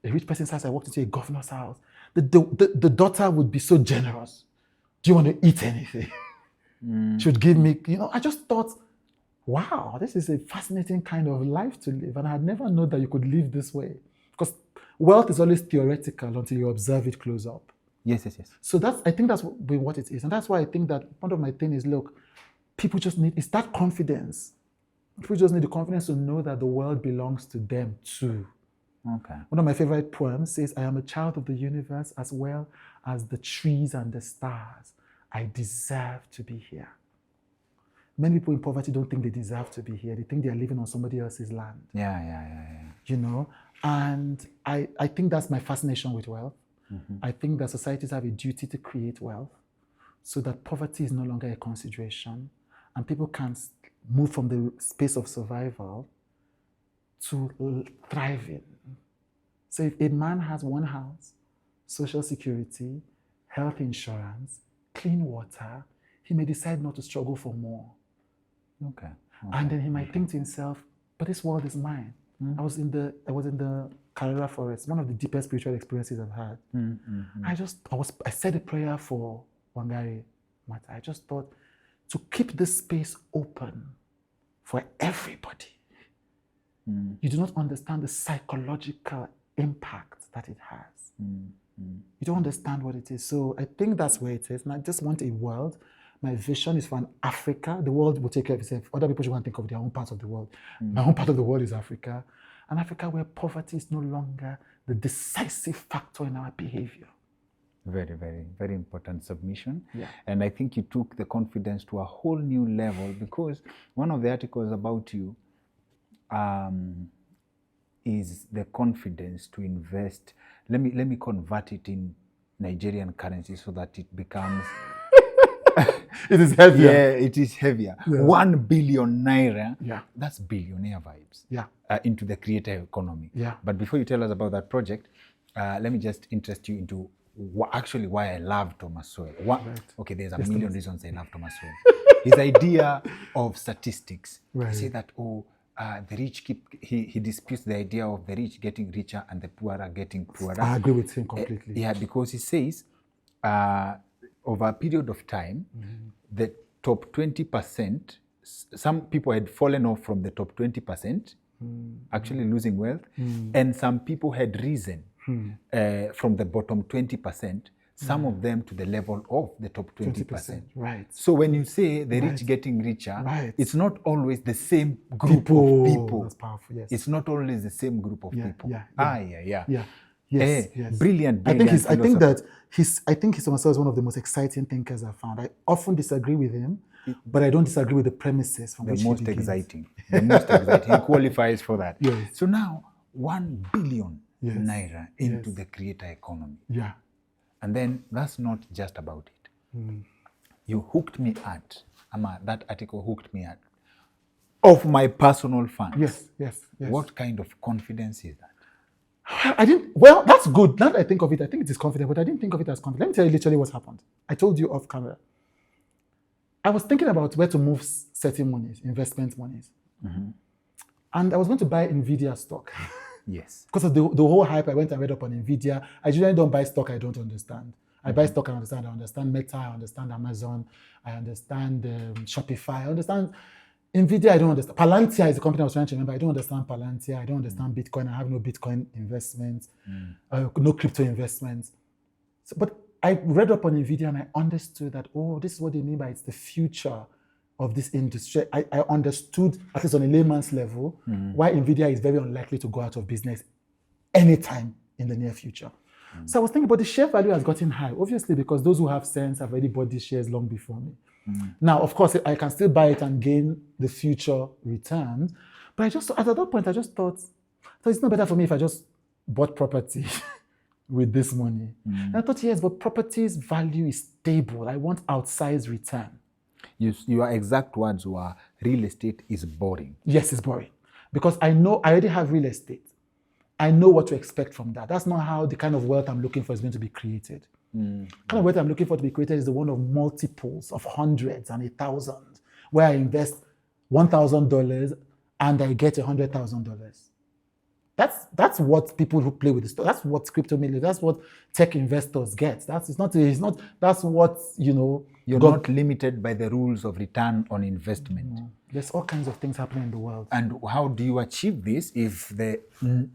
a rich person's house, I walked into a governor's house. The daughter would be so generous. "Do you want to eat anything?" She would give me, I just thought, wow, this is a fascinating kind of life to live. And I had never known that you could live this way. Because wealth is always theoretical until you observe it close up. Yes. So I think that's what it is. And that's why I think that part of my thing is, look, people just need, it's that confidence. People just need the confidence to know that the world belongs to them too. Okay. One of my favorite poems says, "I am a child of the universe as well as the trees and the stars. I deserve to be here." Many people in poverty don't think they deserve to be here. They think they are living on somebody else's land. Yeah. And I think that's my fascination with wealth. I think that societies have a duty to create wealth so that poverty is no longer a consideration and people can move from the space of survival to thriving. So if a man has one house, social security, health insurance, clean water, he may decide not to struggle for more. Okay. And then he might think to himself, "But this world is mine." I was in the Carrera forest, one of the deepest spiritual experiences I've had. I said a prayer for Wangari Mata. I just thought to keep this space open for everybody. You do not understand the psychological impact that it has. You don't understand what it is. So I think that's where it is. And I just want a world. My vision is for an Africa. The world will take care of itself. Other people should want to think of their own parts of the world. My own part of the world is Africa. An Africa where poverty is no longer the decisive factor in our behavior. Very, very, very important submission. Yeah. And I think you took the confidence to a whole new level, because one of the articles about you is the confidence to invest. Let me convert it in Nigerian currency so that it becomes It is heavier. Yeah, it is heavier. Yeah. 1 billion naira. Yeah. That's billionaire vibes. Yeah. Into the creator economy. Yeah. But before you tell us about that project, let me just interest you into actually why I love Thomas Sowell. Right. Okay, there's a Yes, million Thomas. reasons I love Thomas Sowell. His idea of statistics. Right. He say that, the rich he disputes the idea of the rich getting richer and the poor are getting poorer. I agree with him completely. Yeah, because he says over a period of time, the top 20%, some people had fallen off from the top 20%, actually losing wealth, and some people had risen from the bottom 20%, some of them to the level of the top 20%. Right. So when you say the rich getting richer, Right. it's not always the same group of people. That's powerful, yes. It's not always the same group of people. Yeah. Yes, yes. Brilliant. I think Thomas Sowell is one of the most exciting thinkers I've found. I often disagree with him, but I don't disagree with the premises from which he begins. The most exciting. He qualifies for that. Yes. So now, 1 billion naira into the creator economy. Yeah. And then that's not just about it. You hooked me at, that article hooked me at, of my personal funds. Yes. What kind of confidence is that? Well, that's good. Now that I think of it, I think it is confident, but I didn't think of it as confident. Let me tell you literally what happened. I told you off camera. I was thinking about where to move certain monies, investment monies. And I was going to buy NVIDIA stock. Yes. Because of the whole hype, I went and read up on NVIDIA. I generally don't buy stock I don't understand. I buy stock I understand. I understand Meta, I understand Amazon, I understand Shopify, I understand NVIDIA, I don't understand. Palantir is the company I was trying to remember. I don't understand Palantir. I don't understand Bitcoin. I have no Bitcoin investments, no crypto investments. So, but I read up on NVIDIA and I understood that, this is what they mean by it's the future of this industry. I understood, at least on a layman's level, why NVIDIA is very unlikely to go out of business anytime in the near future. So I was thinking, but the share value has gotten high, obviously, because those who have sense have already bought these shares long before me. Now, of course, I can still buy it and gain the future returns. But at that point, I just thought, so it's not better for me if I just bought property with this money. And I thought, yes, but property's value is stable. I want outsized return. Your exact words were, real estate is boring. Yes, it's boring. Because I already have real estate. I know what to expect from that. That's not how the kind of wealth I'm looking for is going to be created. The kind of wealth I'm looking for to be created is the one of multiples of hundreds and 1,000, where I invest $1,000 and I get $100,000. That's what people who play with the stock. That's what crypto millions. That's what tech investors get. That's what You're not limited by the rules of return on investment. There's all kinds of things happening in the world. And how do you achieve this if the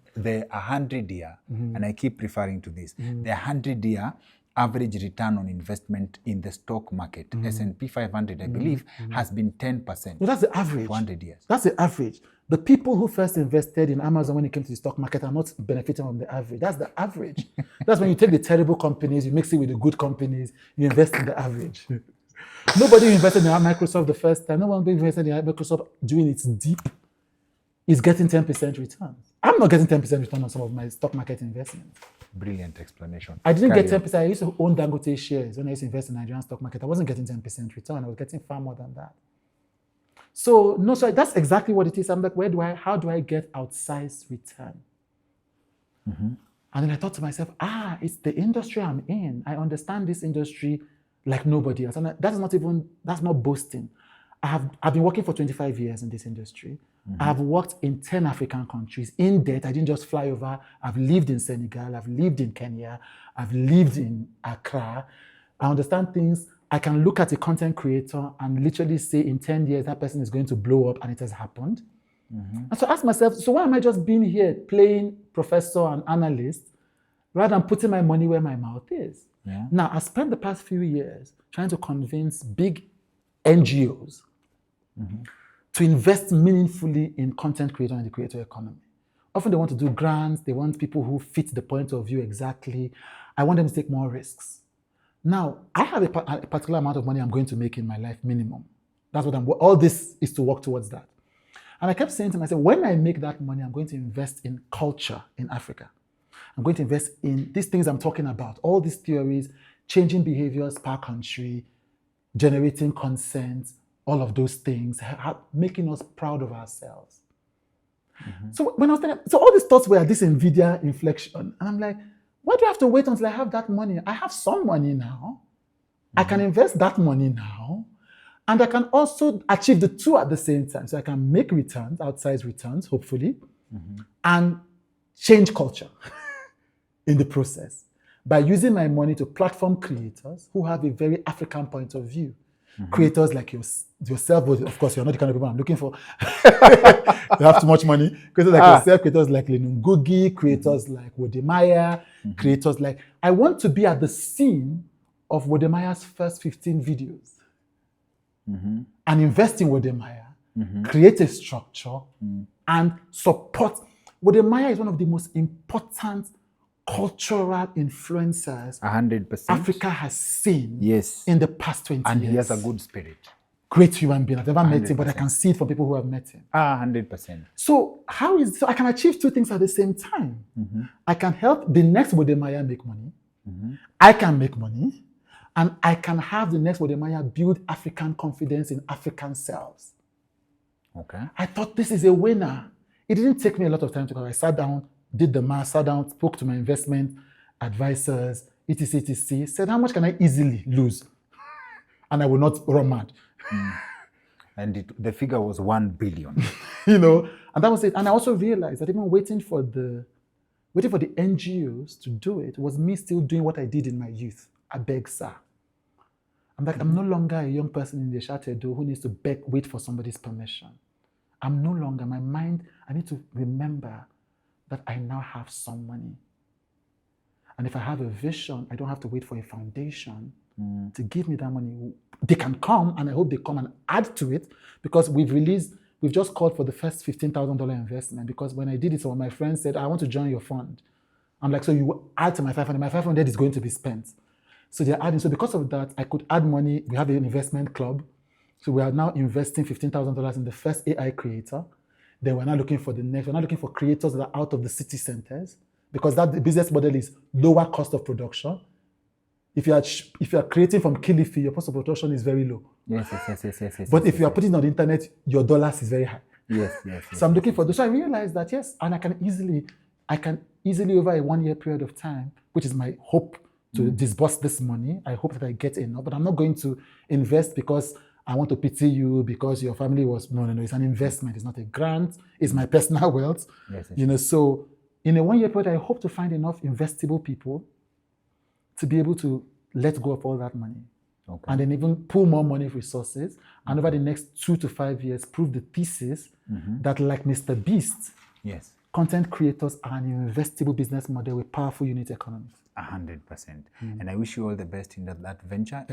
100-year, and I keep referring to this, the 100-year average return on investment in the stock market, S&P 500, I believe, has been 10%. No, that's the average. 100 years. That's the average. The people who first invested in Amazon when it came to the stock market are not benefiting from the average. That's the average. That's when you take the terrible companies, you mix it with the good companies, you invest in the average. Nobody invested in Microsoft the first time. No one invested in Microsoft doing its deep is getting 10% return. I'm not getting 10% return on some of my stock market investments. Brilliant explanation. I didn't get 10%. I used to own Dangote shares when I used to invest in Nigerian stock market. I wasn't getting 10% return. I was getting far more than that. So that's exactly what it is. I'm like, how do I get outsized return? And then I thought to myself, it's the industry I'm in. I understand this industry like nobody else. And that's not boasting. I've been working for 25 years in this industry. I've worked in 10 African countries in depth. I didn't just fly over. I've lived in Senegal. I've lived in Kenya. I've lived in Accra. I understand things. I can look at a content creator and literally say in 10 years, that person is going to blow up, and it has happened. And so I ask myself, so why am I just being here playing professor and analyst rather than putting my money where my mouth is? Yeah. Now, I spent the past few years trying to convince big NGOs to invest meaningfully in content creation and the creator economy. Often they want to do grants, they want people who fit the point of view exactly. I want them to take more risks. Now, I have a particular amount of money I'm going to make in my life, minimum. That's what all this is to work towards that. And I kept saying to myself, when I make that money, I'm going to invest in culture in Africa. I'm going to invest in these things I'm talking about, all these theories, changing behaviors per country, generating consent, all of those things, making us proud of ourselves. So when I was thinking, so all these thoughts were this NVIDIA inflection, and I'm like, why do I have to wait until I have that money? I have some money now. I can invest that money now, and I can also achieve the two at the same time. So I can make returns, outsized returns, hopefully, and change culture in the process by using my money to platform creators who have a very African point of view. Creators like yourself, but of course, you're not the kind of people I'm looking for. You have too much money. Creators like yourself, creators like Lenungogi, creators like Wodemaya, creators like... I want to be at the scene of Wodemaya's first 15 videos and invest in Wodemaya, create a structure, and support. Wodemaya is one of the most important cultural influencers 100%. Africa has seen in the past 20 years. And he has a good spirit. Great human being. I've never met him, but 100%. I can see it from people who have met him. 100%. So so I can achieve two things at the same time. I can help the next Wodemaya make money. I can make money. And I can have the next Wodemaya build African confidence in African selves. Okay. I thought this is a winner. It didn't take me a lot of time to go. I sat down, did the math, sat down, spoke to my investment advisors, etc., said, how much can I easily lose? And I will not run mad. And the figure was 1 billion. And that was it. And I also realized that even waiting for the NGOs to do it was me still doing what I did in my youth. I beg, sir. I'm like, I'm no longer a young person in the Chateau who needs to wait for somebody's permission. I'm no longer, my mind, I need to remember that I now have some money. And if I have a vision, I don't have to wait for a foundation to give me that money. They can come, and I hope they come and add to it, because we've just called for the first $15,000 investment, because when I did it, some of my friends said, I want to join your fund. I'm like, so you add to my 500, my 500 is going to be spent. So they're adding. So because of that, I could add money. We have an investment club. So we are now investing $15,000 in the first AI creator. Then we're now looking for the next. We're now looking for creators that are out of the city centers, because that the business model is lower cost of production. If you are creating from Kilifi, your cost of production is very low. Yes. But if you are putting it on the internet, your dollars is very high. Yes. So I'm looking for this. So I realized that, yes, and I can easily over a 1 year period of time, which is my hope to disburse this money. I hope that I get enough, but I'm not going to invest because I want to pity you because your family was, no. It's an investment. It's not a grant. It's my personal wealth. Yes. So in a 1 year period, I hope to find enough investable people to be able to let go of all that money. Okay. And then even pull more money resources. And over the next 2 to 5 years, prove the thesis that, like Mr. Beast, content creators are an investable business model with powerful unit economics. 100%. And I wish you all the best in that venture.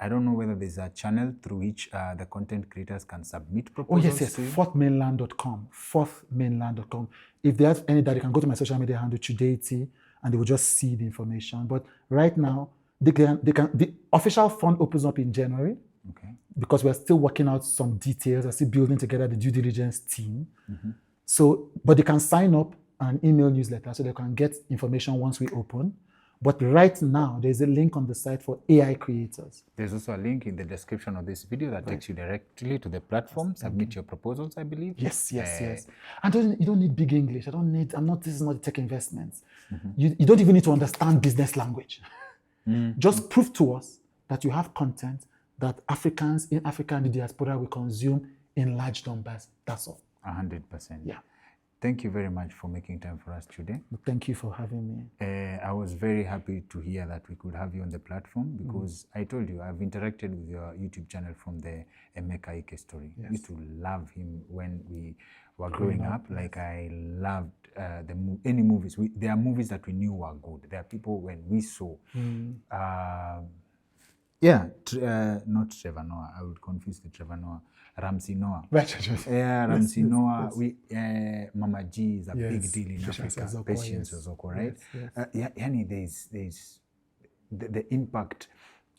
I don't know whether there's a channel through which the content creators can submit proposals. Yes. Fourthmainland.com. Fourthmainland.com. If they have any that, you can go to my social media handle, Chude, and they will just see the information. But right now, the official fund opens up in January. Okay. Because we're still working out some details. We're still building together the due diligence team. So, but they can sign up an email newsletter so they can get information once we open. But right now, there's a link on the site for AI creators. There's also a link in the description of this video that takes you directly to the platform. Submit your proposals, I believe. Yes. And you don't need big English. This is not tech investments. You don't even need to understand business language. Just prove to us that you have content that Africans in Africa and the diaspora will consume in large numbers. That's all. 100%. Yeah. Thank you very much for making time for us today. Thank you for having me. I was very happy to hear that we could have you on the platform, because I told you, I've interacted with your YouTube channel from the Emeka Ike story. Yes. I used to love him when we were growing up. Like, I loved any movies. There are movies that we knew were good. There are people when we saw... not Trevor Noah. I would confuse the Trevor Noah. Ramsey Noah. Ramsey Noah. Mama G is a big deal in Africa. Patience Ozoko, right? Yes. There's the impact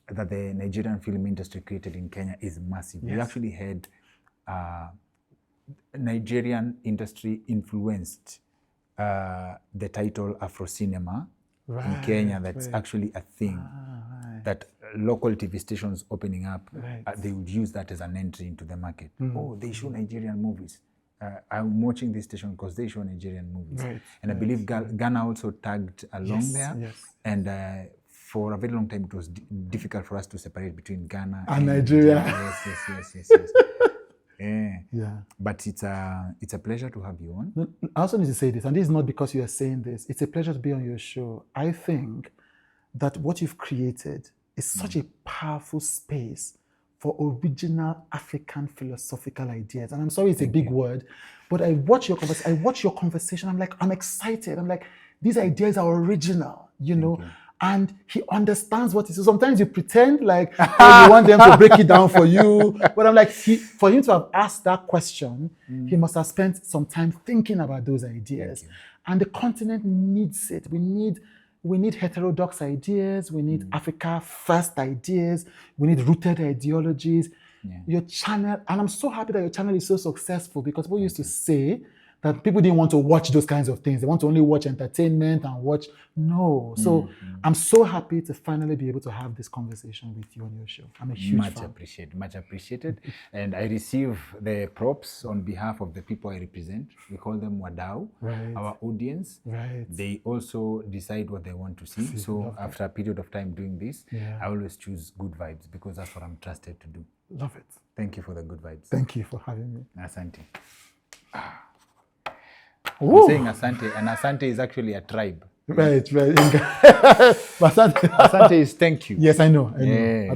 that the Nigerian film industry created in Kenya is massive. Yes. We actually had Nigerian industry influenced the title Afro cinema in Kenya. That's actually a thing that local TV stations opening up, Right. they would use that as an entry into the market. Oh, they show Nigerian movies. I'm watching this station because they show Nigerian movies. Right, And I believe Ghana also tagged along Yes, there. yes. And for a very long time, it was difficult for us to separate between Ghana And Nigeria. Yes. Yeah. But it's a pleasure to have you on. I also need to say this, and this is not because you are saying this. It's a pleasure to be on your show. I think that what you've created is such a powerful space for original African philosophical ideas. And I'm sorry it's a big word, but I watch your conversation. I'm like, I'm excited. I'm like, these ideas are original, you know. And he understands what it is. So sometimes you pretend like you want them to break it down for you. But I'm like, for him to have asked that question, he must have spent some time thinking about those ideas. And the continent needs it. We need heterodox ideas. We need Africa first ideas. We need rooted ideologies. Your channel, and I'm so happy that your channel is so successful, because people used to say that people didn't want to watch those kinds of things. They want to only watch entertainment and watch. No. So I'm so happy to finally be able to have this conversation with you on your show. I'm a huge fan. Much appreciated. And I receive the props on behalf of the people I represent. We call them Wadau, our audience. Right. They also decide what they want to see. So after a period of time doing this, I always choose good vibes, because that's what I'm trusted to do. Love it. Thank you for the good vibes. Thank you for having me. Asante. I'm saying Asante, and Asante is actually a tribe. Right. Asante is thank you. Yes, I know. Yeah.